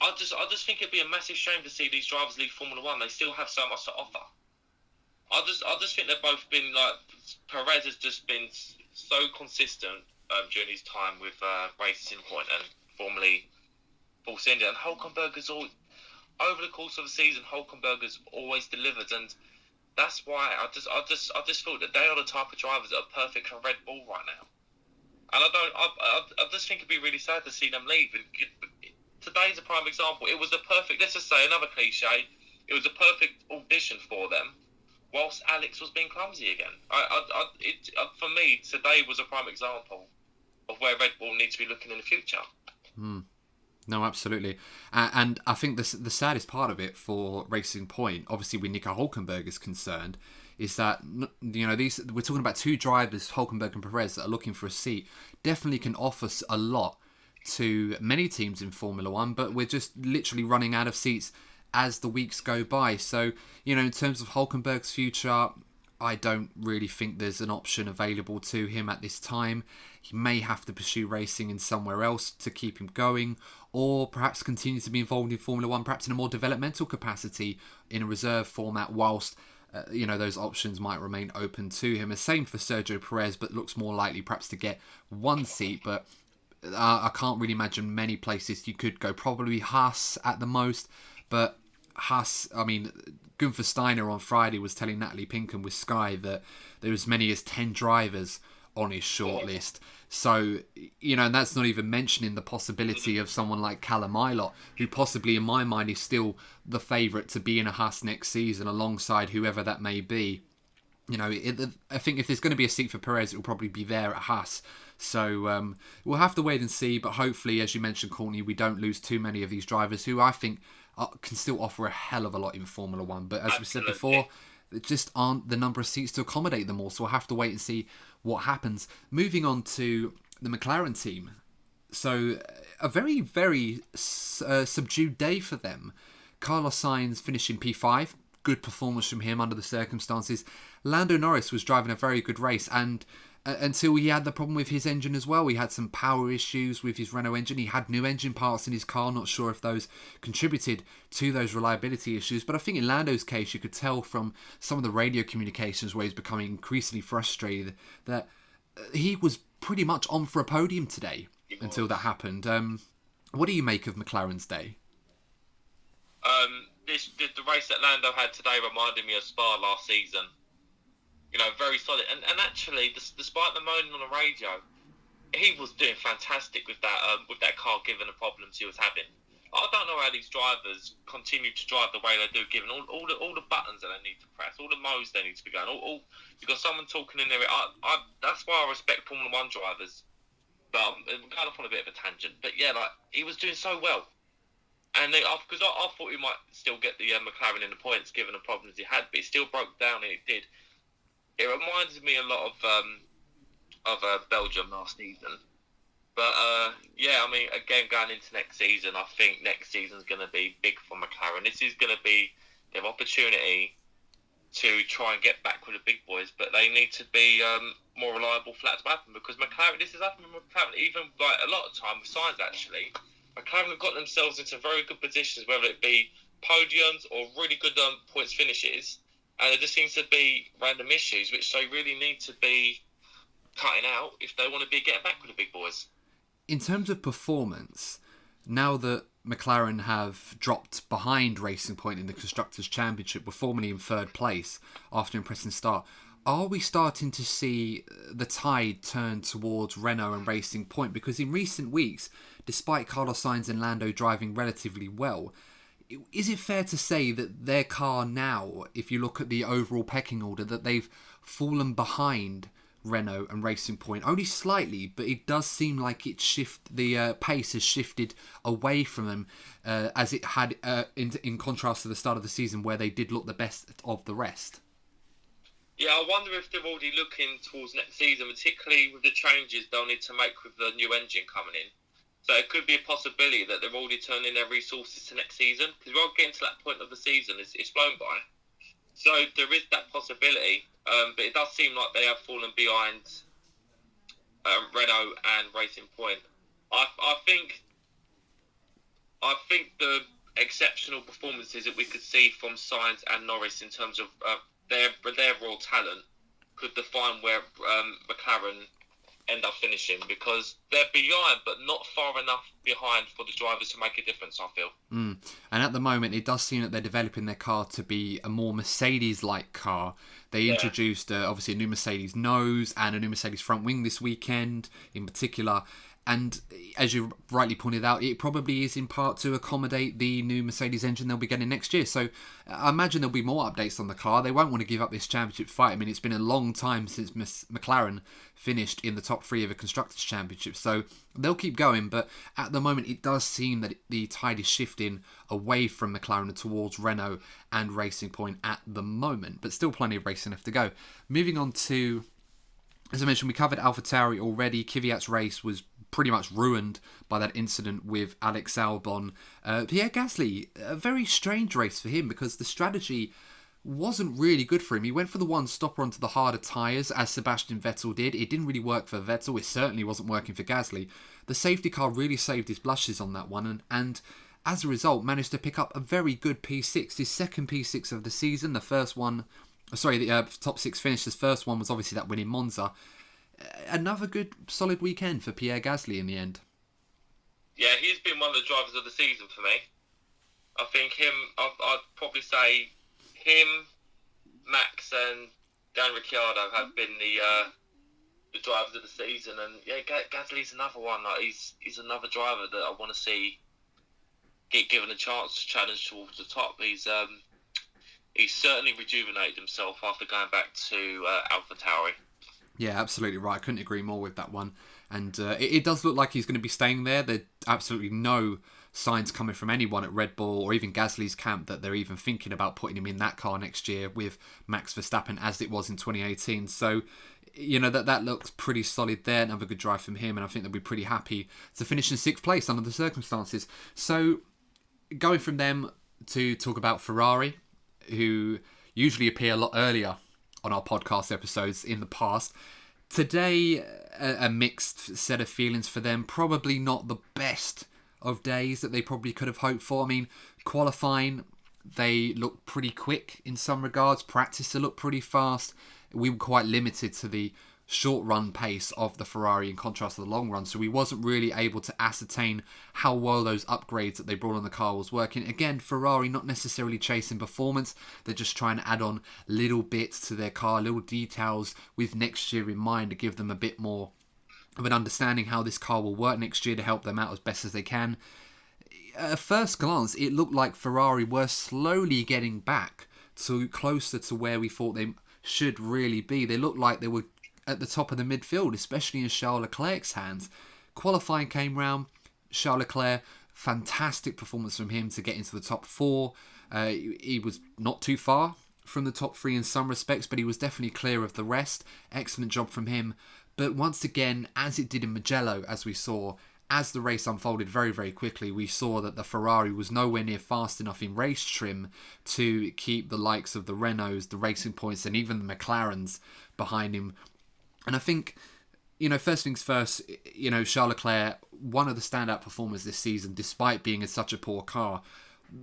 S2: I just think it'd be a massive shame to see these drivers leave Formula One. They still have so much to offer. I just think they've both been Perez has just been so consistent during his time with Racing Point and formerly Force India, and Hulkenberg has all over the course of the season. Hulkenberg has always delivered, and that's why I just thought that they are the type of drivers that are perfect for Red Bull right now. And I just think it'd be really sad to see them leave. And today's a prime example. It was the perfect, let's just say another cliche, it was a perfect audition for them, whilst Alex was being clumsy again. For me, today was a prime example of where Red Bull needs to be looking in the future.
S1: No, absolutely. And I think the saddest part of it for Racing Point, obviously with Nico Hulkenberg is concerned, is that, you know, these we're talking about two drivers, Hulkenberg and Perez, that are looking for a seat. Definitely can offer a lot to many teams in Formula One, but we're just literally running out of seats as the weeks go by. So, you know, in terms of Hulkenberg's future, I don't really think there's an option available to him at this time. He may have to pursue racing in somewhere else to keep him going, or perhaps continue to be involved in Formula One, perhaps in a more developmental capacity in a reserve format, whilst you know, those options might remain open to him. The same for Sergio Perez, but looks more likely perhaps to get one seat. But I can't really imagine many places you could go. Probably Haas at the most, but Haas, I mean, Gunther Steiner on Friday was telling Natalie Pinkham with Sky that there was as many as 10 drivers on his shortlist. So, you know, and that's not even mentioning the possibility of someone like Callum Ilott, who possibly, in my mind, is still the favourite to be in a Haas next season alongside whoever that may be. You know, I think if there's going to be a seat for Perez, it will probably be there at Haas. So we'll have to wait and see. But hopefully, as you mentioned, Courtney, we don't lose too many of these drivers who I think can still offer a hell of a lot in Formula One. But as we said before, there just aren't the number of seats to accommodate them all. So we'll have to wait and see what happens. Moving on to the McLaren team. So a very, very subdued day for them. Carlos Sainz finishing P5. Good performance from him under the circumstances. Lando Norris was driving a very good race, and until he had the problem with his engine as well. He had some power issues with his Renault engine. He had new engine parts in his car. Not sure if those contributed to those reliability issues. But I think in Lando's case, you could tell from some of the radio communications where he's becoming increasingly frustrated that he was pretty much on for a podium today until that happened. What do you make of McLaren's day?
S2: The race that Lando had today reminded me of Spa last season. You know, very solid. And actually, despite the moaning on the radio, he was doing fantastic with that car, given the problems he was having. I don't know how these drivers continue to drive the way they do, given all the buttons that they need to press, all the modes they need to be going. You've got someone talking in there. That's why I respect Formula One drivers. But I'm going off on a bit of a tangent. But yeah, like, he was doing so well. And because I thought he might still get the McLaren in the points, given the problems he had, but he still broke down, and it did. It reminds me a lot of Belgium last season. But, yeah, I mean, again, going into next season, I think next season's going to be big for McLaren. This is going to be their opportunity to try and get back with the big boys, but they need to be more reliable for that to happen, because McLaren, this has happened with McLaren, even like a lot of time with Sainz, actually. McLaren have got themselves into very good positions, whether it be podiums or really good points finishes. And there just seems to be random issues which they really need to be cutting out if they want to be getting back with the big boys.
S1: In terms of performance, now that McLaren have dropped behind Racing Point in the Constructors Championship, were formerly in third place after an impressive start, are we starting to see the tide turn towards Renault and Racing Point? Because in recent weeks, despite Carlos Sainz and Lando driving relatively well, is it fair to say that their car now, if you look at the overall pecking order, that they've fallen behind Renault and Racing Point only slightly, but it does seem like the pace has shifted away from them as it had in contrast to the start of the season, where they did look the best of the rest?
S2: Yeah, I wonder if they're already looking towards next season, particularly with the changes they'll need to make with the new engine coming in. So it could be a possibility that they're already turning their resources to next season, because we're all getting to that point of the season. It's flown by. So there is that possibility, but it does seem like they have fallen behind Renault and Racing Point. I think the exceptional performances that we could see from Sainz and Norris in terms of their raw talent could define where McLaren end up finishing, because they're behind but not far enough behind for the drivers to make a difference, I feel.
S1: And at the moment it does seem that they're developing their car to be a more Mercedes-like car. They introduced obviously a new Mercedes nose and a new Mercedes front wing this weekend in particular, And as you rightly pointed out, it probably is in part to accommodate the new Mercedes engine they'll be getting next year. So I imagine there'll be more updates on the car. They won't want to give up this championship fight. I mean, it's been a long time since McLaren finished in the top 3 of a Constructors Championship. So they'll keep going. But at the moment, it does seem that the tide is shifting away from McLaren towards Renault and Racing Point at the moment. But still plenty of racing left to go. Moving on to, as I mentioned, we covered AlphaTauri already. Kvyat's race was pretty much ruined by that incident with Alex Albon. Pierre Gasly, a very strange race for him because the strategy wasn't really good for him. He went for the one stopper onto the harder tyres, as Sebastian Vettel did. It didn't really work for Vettel. It certainly wasn't working for Gasly. The safety car really saved his blushes on that one, and as a result managed to pick up a very good P6, his second P6 of the season. The first one, the top 6 finish. His first one was obviously that win in Monza. Another good, solid weekend for Pierre Gasly in the end.
S2: Yeah, he's been one of the drivers of the season for me. I think I'd probably say him, Max, and Danny Ricciardo have been the drivers of the season. And yeah, Gasly's another one. Like, he's another driver that I want to see get given a chance to challenge towards the top. He's certainly rejuvenated himself after going back to AlphaTauri. Yeah,
S1: absolutely right. I couldn't agree more with that one. And it does look like he's going to be staying there. There's absolutely no signs coming from anyone at Red Bull or even Gasly's camp that they're even thinking about putting him in that car next year with Max Verstappen as it was in 2018. So, that looks pretty solid there. Another good drive from him. And I think they'll be pretty happy to finish in 6th place under the circumstances. So, going from them to talk about Ferrari, who usually appear a lot earlier on our podcast episodes in the past. Today, a mixed set of feelings for them. Probably not the best of days that they probably could have hoped for. I mean, qualifying, they looked pretty quick in some regards. Practice, they looked pretty fast. We were quite limited to the short run pace of the Ferrari in contrast to the long run, so we wasn't really able to ascertain how well those upgrades that they brought on the car was working. Again, Ferrari not necessarily chasing performance, they're just trying to add on little bits to their car, little details with next year in mind to give them a bit more of an understanding how this car will work next year to help them out as best as they can. At first glance, it looked like Ferrari were slowly getting back to closer to where we thought they should really be. They looked like they were at the top of the midfield, especially in Charles Leclerc's hands. Qualifying came round. Charles Leclerc, fantastic performance from him to get into the top 4. He was not too far from the top 3 in some respects, but he was definitely clear of the rest. Excellent job from him. But once again, as it did in Mugello, as we saw, as the race unfolded very, very quickly, we saw that the Ferrari was nowhere near fast enough in race trim to keep the likes of the Renaults, the Racing Points, and even the McLarens behind him. And I think, first things first, Charles Leclerc, one of the standout performers this season, despite being in such a poor car,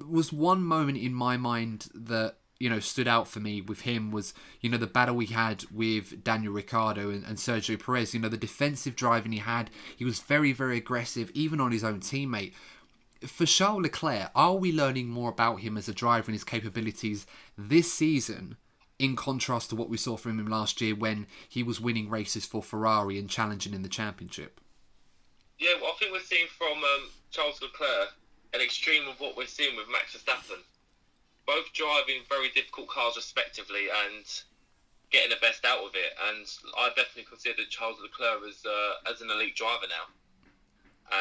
S1: was one moment in my mind that, stood out for me with him was, the battle he had with Daniel Ricciardo and Sergio Perez. The defensive driving he had, he was very, very aggressive, even on his own teammate. For Charles Leclerc, are we learning more about him as a driver and his capabilities this season, in contrast to what we saw from him last year when he was winning races for Ferrari and challenging in the championship?
S2: Yeah, well, I think we're seeing from Charles Leclerc an extreme of what we're seeing with Max Verstappen. Both driving very difficult cars respectively and getting the best out of it. And I definitely consider Charles Leclerc as an elite driver now.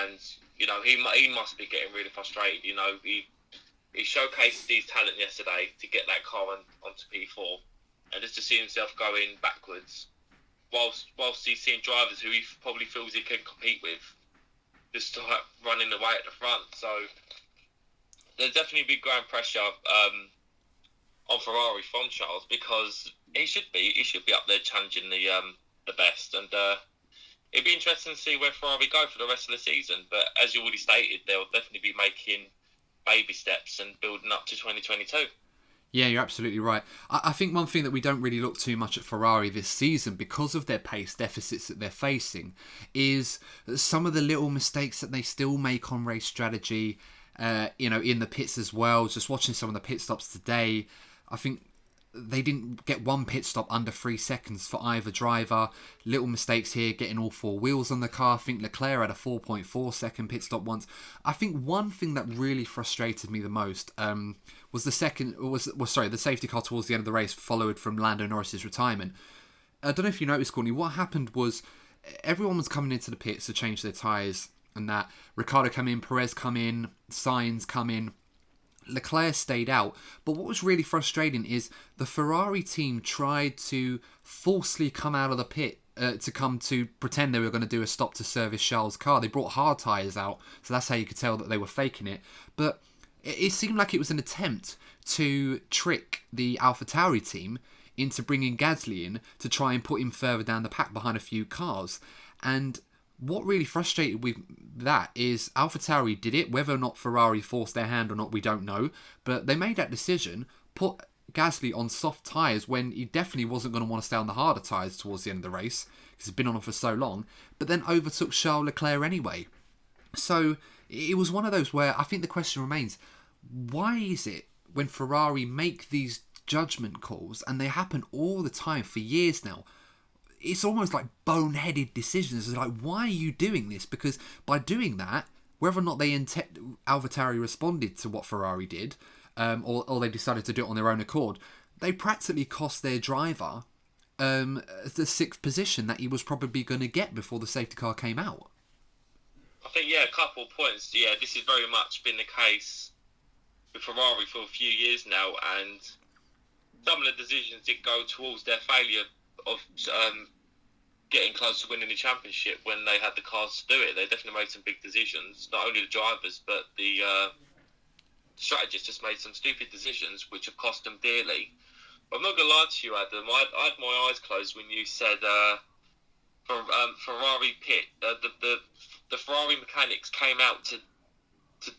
S2: And, he must be getting really frustrated. He showcased his talent yesterday to get that car onto P4, and just to see himself going backwards, whilst he's seeing drivers who he probably feels he can compete with just start running away at the front. So there's definitely big growing pressure on Ferrari from Charles, because he should be up there challenging the best, and it'd be interesting to see where Ferrari go for the rest of the season. But as you already stated, they'll definitely be making baby steps and building up to 2022.
S1: Yeah, you're absolutely right. I think one thing that we don't really look too much at Ferrari this season, because of their pace deficits that they're facing, is some of the little mistakes that they still make on race strategy, in the pits as well. Just watching some of the pit stops today, I think they didn't get one pit stop under 3 seconds for either driver. Little mistakes here, getting all 4 wheels on the car. I think Leclerc had a 4.4 second pit stop once. I think one thing that really frustrated me the most was the safety car towards the end of the race, followed from Lando Norris's retirement. I don't know if you noticed, Courtney, what happened was everyone was coming into the pits to change their tyres, and that Ricciardo come in, Perez come in, Sainz come in. Leclerc stayed out, but what was really frustrating is the Ferrari team tried to forcefully come out of the pit to pretend they were going to do a stop to service Charles' car. They brought hard tyres out, so that's how you could tell that they were faking it. But it seemed like it was an attempt to trick the AlphaTauri team into bringing Gasly in to try and put him further down the pack behind a few cars. And what really frustrated with that is AlphaTauri did it. Whether or not Ferrari forced their hand or not, we don't know. But they made that decision, put Gasly on soft tyres when he definitely wasn't going to want to stay on the harder tyres towards the end of the race, because he's been on them for so long, but then overtook Charles Leclerc anyway. So it was one of those where I think the question remains, why is it when Ferrari make these judgment calls, and they happen all the time for years now, it's almost like boneheaded decisions. It's like, why are you doing this? Because by doing that, whether or not AlphaTauri responded to what Ferrari did, or they decided to do it on their own accord, they practically cost their driver the 6th position that he was probably going to get before the safety car came out.
S2: I think, a couple of points. Yeah, this has very much been the case with Ferrari for a few years now, and some of the decisions did go towards their failure of getting close to winning the championship when they had the cars to do it. They definitely made some big decisions, not only the drivers, but the strategists just made some stupid decisions which have cost them dearly. But I'm not going to lie to you, Adam. I had my eyes closed when you said Ferrari pit. The Ferrari mechanics came out to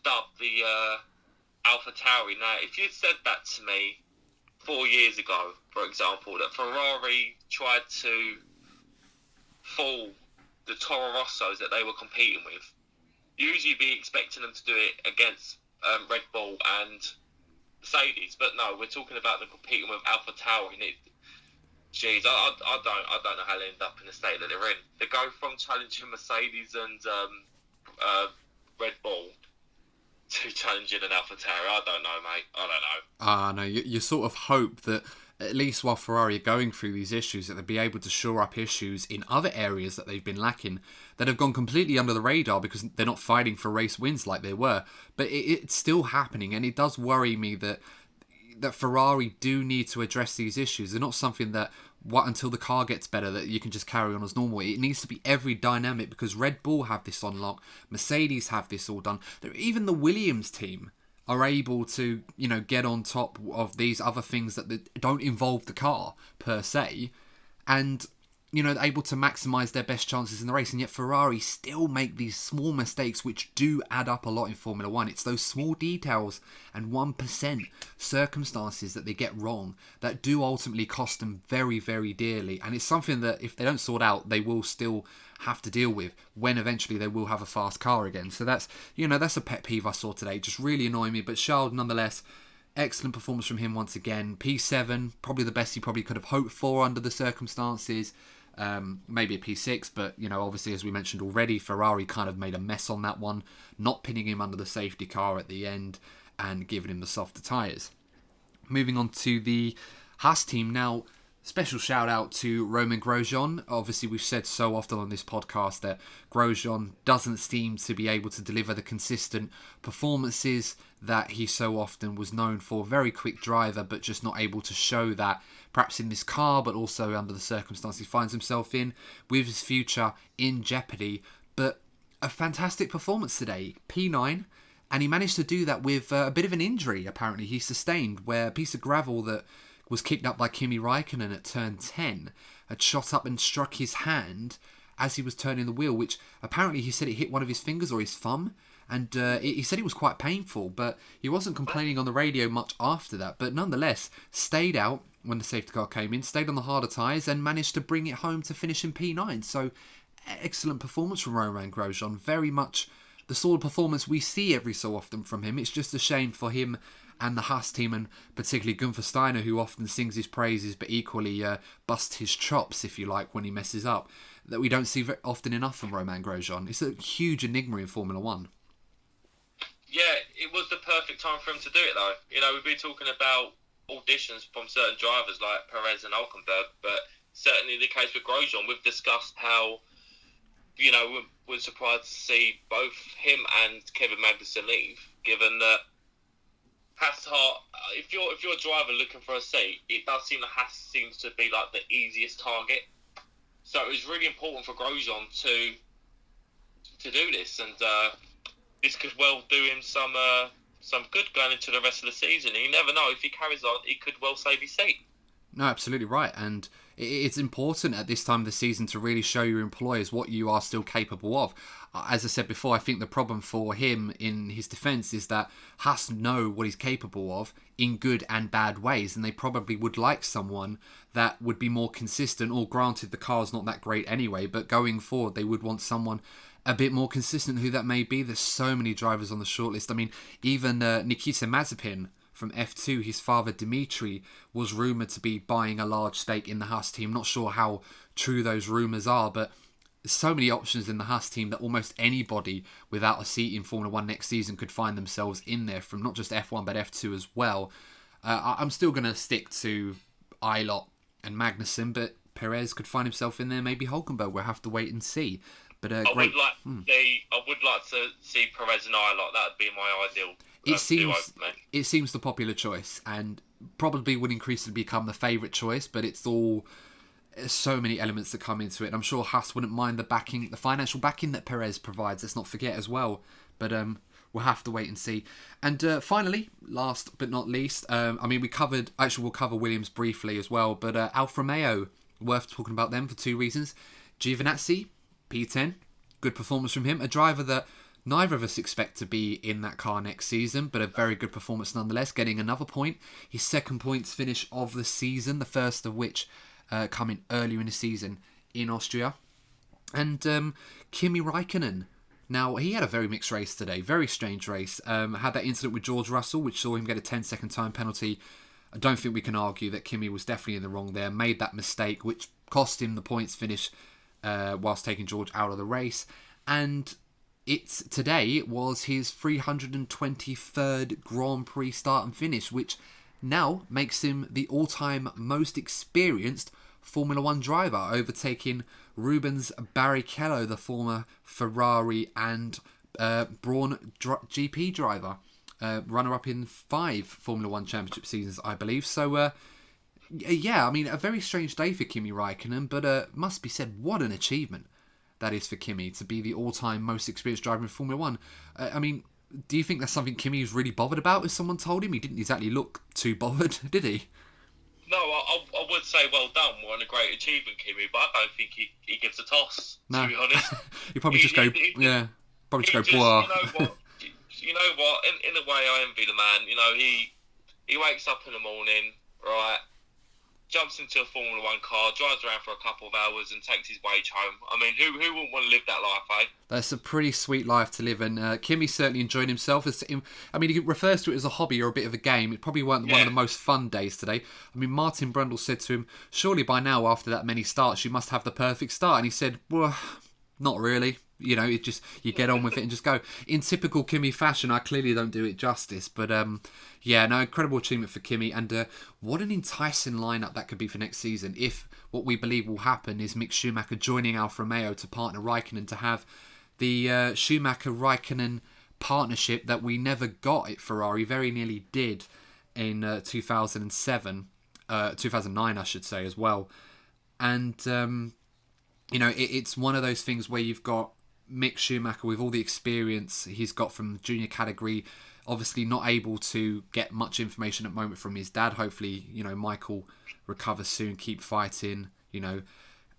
S2: dub the AlphaTauri. Now, if you'd said that to me 4 years ago, for example, that Ferrari tried to fool the Toro Rossos that they were competing with, usually be expecting them to do it against Red Bull and Mercedes, but no, we're talking about them competing with AlphaTauri, and I don't know how they end up in the state that they're in. They go from challenging Mercedes and Red Bull to challenging an AlphaTauri. I don't know, mate. I don't know.
S1: No, you sort of hope that at least while Ferrari are going through these issues, that they'll be able to shore up issues in other areas that they've been lacking, that have gone completely under the radar because they're not fighting for race wins like they were. But it's still happening, and it does worry me that Ferrari do need to address these issues. They're not something that until the car gets better that you can just carry on as normal. It needs to be every dynamic, because Red Bull have this on lock, Mercedes have this all done. Even the Williams team are able to, get on top of these other things that don't involve the car per se, and they're able to maximise their best chances in the race. And yet Ferrari still make these small mistakes which do add up a lot in Formula 1. It's those small details and 1% circumstances that they get wrong that do ultimately cost them very, very dearly. And it's something that if they don't sort out, they will still have to deal with when eventually they will have a fast car again. So that's a pet peeve I saw today. Just really annoying me. But Charles, nonetheless, excellent performance from him once again. P7, probably the best he probably could have hoped for under the circumstances. Maybe a P6, but obviously, as we mentioned already, Ferrari kind of made a mess on that one, not pinning him under the safety car at the end and giving him the softer tyres. Moving on to the Haas team now. Special shout out to Romain Grosjean. Obviously, we've said so often on this podcast that Grosjean doesn't seem to be able to deliver the consistent performances that he so often was known for. Very quick driver, but just not able to show that perhaps in this car, but also under the circumstances he finds himself in, with his future in jeopardy. But a fantastic performance today. P9. And he managed to do that with a bit of an injury, apparently, he sustained, where a piece of gravel that was kicked up by Kimi Raikkonen at turn 10 had shot up and struck his hand as he was turning the wheel, which apparently he said it hit one of his fingers or his thumb. And he said it was quite painful, but he wasn't complaining on the radio much after that. But nonetheless, stayed out when the safety car came in, stayed on the harder tyres and managed to bring it home to finish in P9. So excellent performance from Romain Grosjean. Very much the sort of performance we see every so often from him. It's just a shame for him and the Haas team, and particularly Gunther Steiner, who often sings his praises but equally busts his chops, if you like, when he messes up, that we don't see very often enough from Romain Grosjean. It's a huge enigma in Formula One.
S2: Yeah, it was the perfect time for him to do it, though. You know, we've been talking about auditions from certain drivers like Perez and Hulkenberg, but certainly the case with Grosjean, we've discussed how, you know, we're surprised to see both him and Kevin Magnussen leave, given that Haas, if you're a driver looking for a seat, it does seem that Haas seems to be like the easiest target. So it was really important for Grosjean to do this, and this could well do him some good going into the rest of the season. And you never know, if he carries on, he could well save his seat.
S1: No, absolutely right. And it's important at this time of the season to really show your employers what you are still capable of. As I said before, I think the problem for him in his defence is that Haas know what he's capable of in good and bad ways, and they probably would like someone that would be more consistent, or granted the car's not that great anyway, but going forward they would want someone a bit more consistent, who that may be. There's so many drivers on the shortlist. I mean, even Nikita Mazepin from F2, his father Dimitri was rumoured to be buying a large stake in the Haas team. Not sure how true those rumours are, but there's so many options in the Haas team that almost anybody without a seat in Formula 1 next season could find themselves in there, from not just F1 but F2 as well. I'm still going to stick to Eilert and Magnussen, but Perez could find himself in there. Maybe Hulkenberg. We'll have to wait and see. But I
S2: would like to see Perez and Eilert. That would be my ideal.
S1: It seems the popular choice, and probably would increasingly become the favourite choice. But it's all so many elements that come into it. And I'm sure Haas wouldn't mind the financial backing that Perez provides. Let's not forget as well. But we'll have to wait and see. And finally, last but not least, we'll cover Williams briefly as well. But Alfa Romeo, worth talking about them for two reasons. Giovinazzi, P10, good performance from him. A driver that neither of us expect to be in that car next season, but a very good performance nonetheless, getting another point. His second points finish of the season, the first of which coming earlier in the season in Austria. And Kimi Räikkönen. Now, he had a very mixed race today, very strange race. Had that incident with George Russell, which saw him get a 10-second time penalty. I don't think we can argue that Kimi was definitely in the wrong there, made that mistake, which cost him the points finish whilst taking George out of the race. And today was his 323rd Grand Prix start and finish, which now makes him the all-time most experienced Formula 1 driver, overtaking Rubens Barrichello, the former Ferrari and Brawn GP driver, runner-up in 5 Formula 1 Championship seasons, I believe. So, a very strange day for Kimi Räikkönen, but must be said, what an achievement that is for Kimi, to be the all-time most experienced driver in Formula 1. Do you think that's something Kimi was really bothered about, as someone told him? He didn't exactly look too bothered, did he?
S2: No, I would say well done, what a great achievement, Kimi, but I don't think he gives a toss, to be honest.
S1: He'd probably just go, boah.
S2: You know what, in a way I envy the man. You know, he wakes up in the morning, right, jumps into a Formula 1 car, drives around for a couple of hours and takes his wage home. I mean, who wouldn't want to live that life, eh? That's
S1: a pretty sweet life to live, and Kimi certainly enjoyed himself. He refers to it as a hobby or a bit of a game. It probably weren't one of the most fun days today. I mean, Martin Brundle said to him, surely by now, after that many starts, you must have the perfect start. And he said, well, not really. You know, you get on with it and just go. In typical Kimi fashion, I clearly don't do it justice, but incredible achievement for Kimi, and what an enticing lineup that could be for next season if what we believe will happen is Mick Schumacher joining Alfa Romeo to partner Raikkonen, to have the Schumacher-Raikkonen partnership that we never got at Ferrari, very nearly did in 2009 I should say as well. And it's one of those things where you've got Mick Schumacher with all the experience he's got from junior category, obviously not able to get much information at the moment from his dad. Hopefully, Michael recovers soon, keep fighting,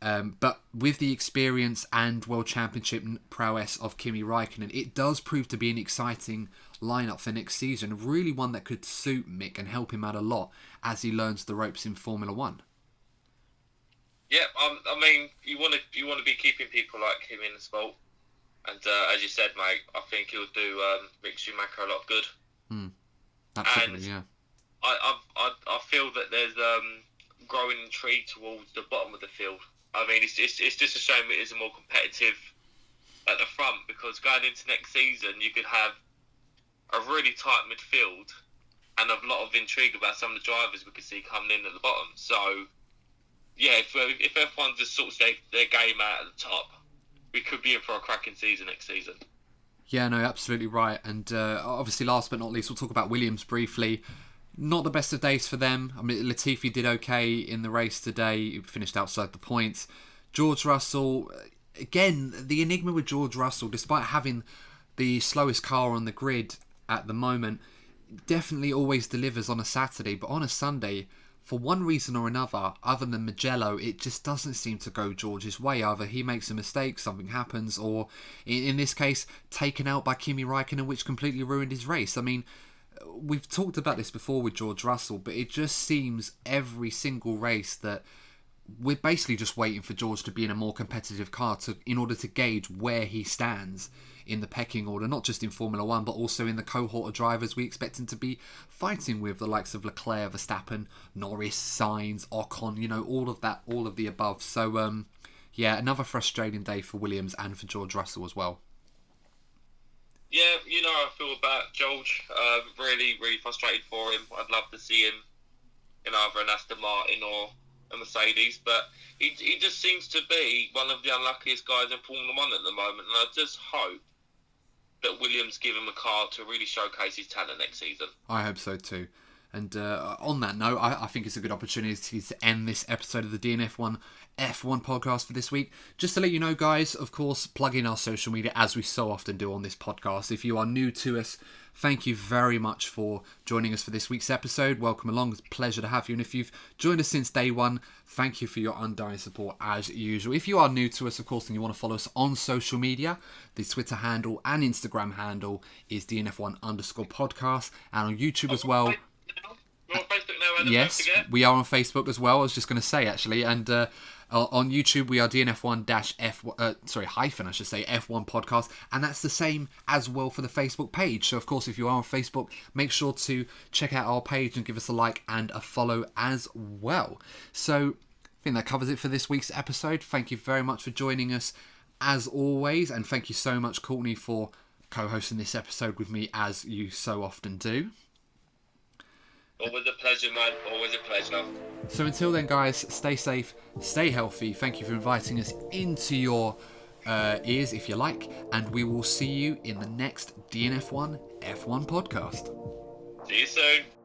S1: but with the experience and World Championship prowess of Kimi Räikkönen, it does prove to be an exciting lineup for next season, really one that could suit Mick and help him out a lot as he learns the ropes in Formula 1.
S2: Yeah, you want to be keeping people like him in the sport. And as you said, mate, I think he'll do Mick Schumacher a lot of good.
S1: Absolutely,
S2: and
S1: yeah.
S2: I feel that there's growing intrigue towards the bottom of the field. I mean, it's just a shame it isn't more competitive at the front, because going into next season, you could have a really tight midfield and a lot of intrigue about some of the drivers we could see coming in at the bottom. So, yeah, if F1 just sorts their game out at the top, we could be in for a cracking season next season.
S1: Yeah, no, absolutely right. And obviously, last but not least, we'll talk about Williams briefly. Not the best of days for them. I mean, Latifi did okay in the race today. He finished outside the points. George Russell, again, the enigma with George Russell, despite having the slowest car on the grid at the moment, definitely always delivers on a Saturday. But on a Sunday, for one reason or another, other than Mugello, it just doesn't seem to go George's way. Either he makes a mistake, something happens, or in this case, taken out by Kimi Räikkönen, which completely ruined his race. I mean, we've talked about this before with George Russell, but it just seems every single race that we're basically just waiting for George to be in a more competitive car in order to gauge where he stands in the pecking order, not just in Formula 1, but also in the cohort of drivers we expect him to be fighting with, the likes of Leclerc, Verstappen, Norris, Sainz, Ocon, all of that, all of the above. So, yeah, another frustrating day for Williams and for George Russell as well.
S2: Yeah, how I feel about George. Really, really frustrated for him. I'd love to see him in either an Aston Martin or a Mercedes, but he just seems to be one of the unluckiest guys in Formula 1 at the moment, and I just hope that Williams give him a car to really showcase his talent next season.
S1: I hope so too. And on that note, I think it's a good opportunity to end this episode of the DNF1 F1 podcast for this week. Just to let you know, guys, of course, plug in our social media as we so often do on this podcast. If you are new to us, thank you very much for joining us for this week's episode. Welcome along. It's a pleasure to have you. And if you've joined us since day one, thank you for your undying support as usual. If you are new to us, of course, and you want to follow us on social media, the Twitter handle and Instagram handle is DNF1_podcast. And on YouTube as well.
S2: We're on Facebook now, Adam,
S1: yes,
S2: don't forget.
S1: we are on Facebook as well. I was just going to say, actually. And on YouTube, we are DNF1-F1 podcast. And that's the same as well for the Facebook page. So, of course, if you are on Facebook, make sure to check out our page and give us a like and a follow as well. So, I think that covers it for this week's episode. Thank you very much for joining us as always. And thank you so much, Courtney, for co-hosting this episode with me as you so often do.
S2: Always a pleasure, man. Always a pleasure.
S1: So until then, guys, stay safe, stay healthy. Thank you for inviting us into your ears, if you like. And we will see you in the next DNF1 F1 podcast.
S2: See you soon.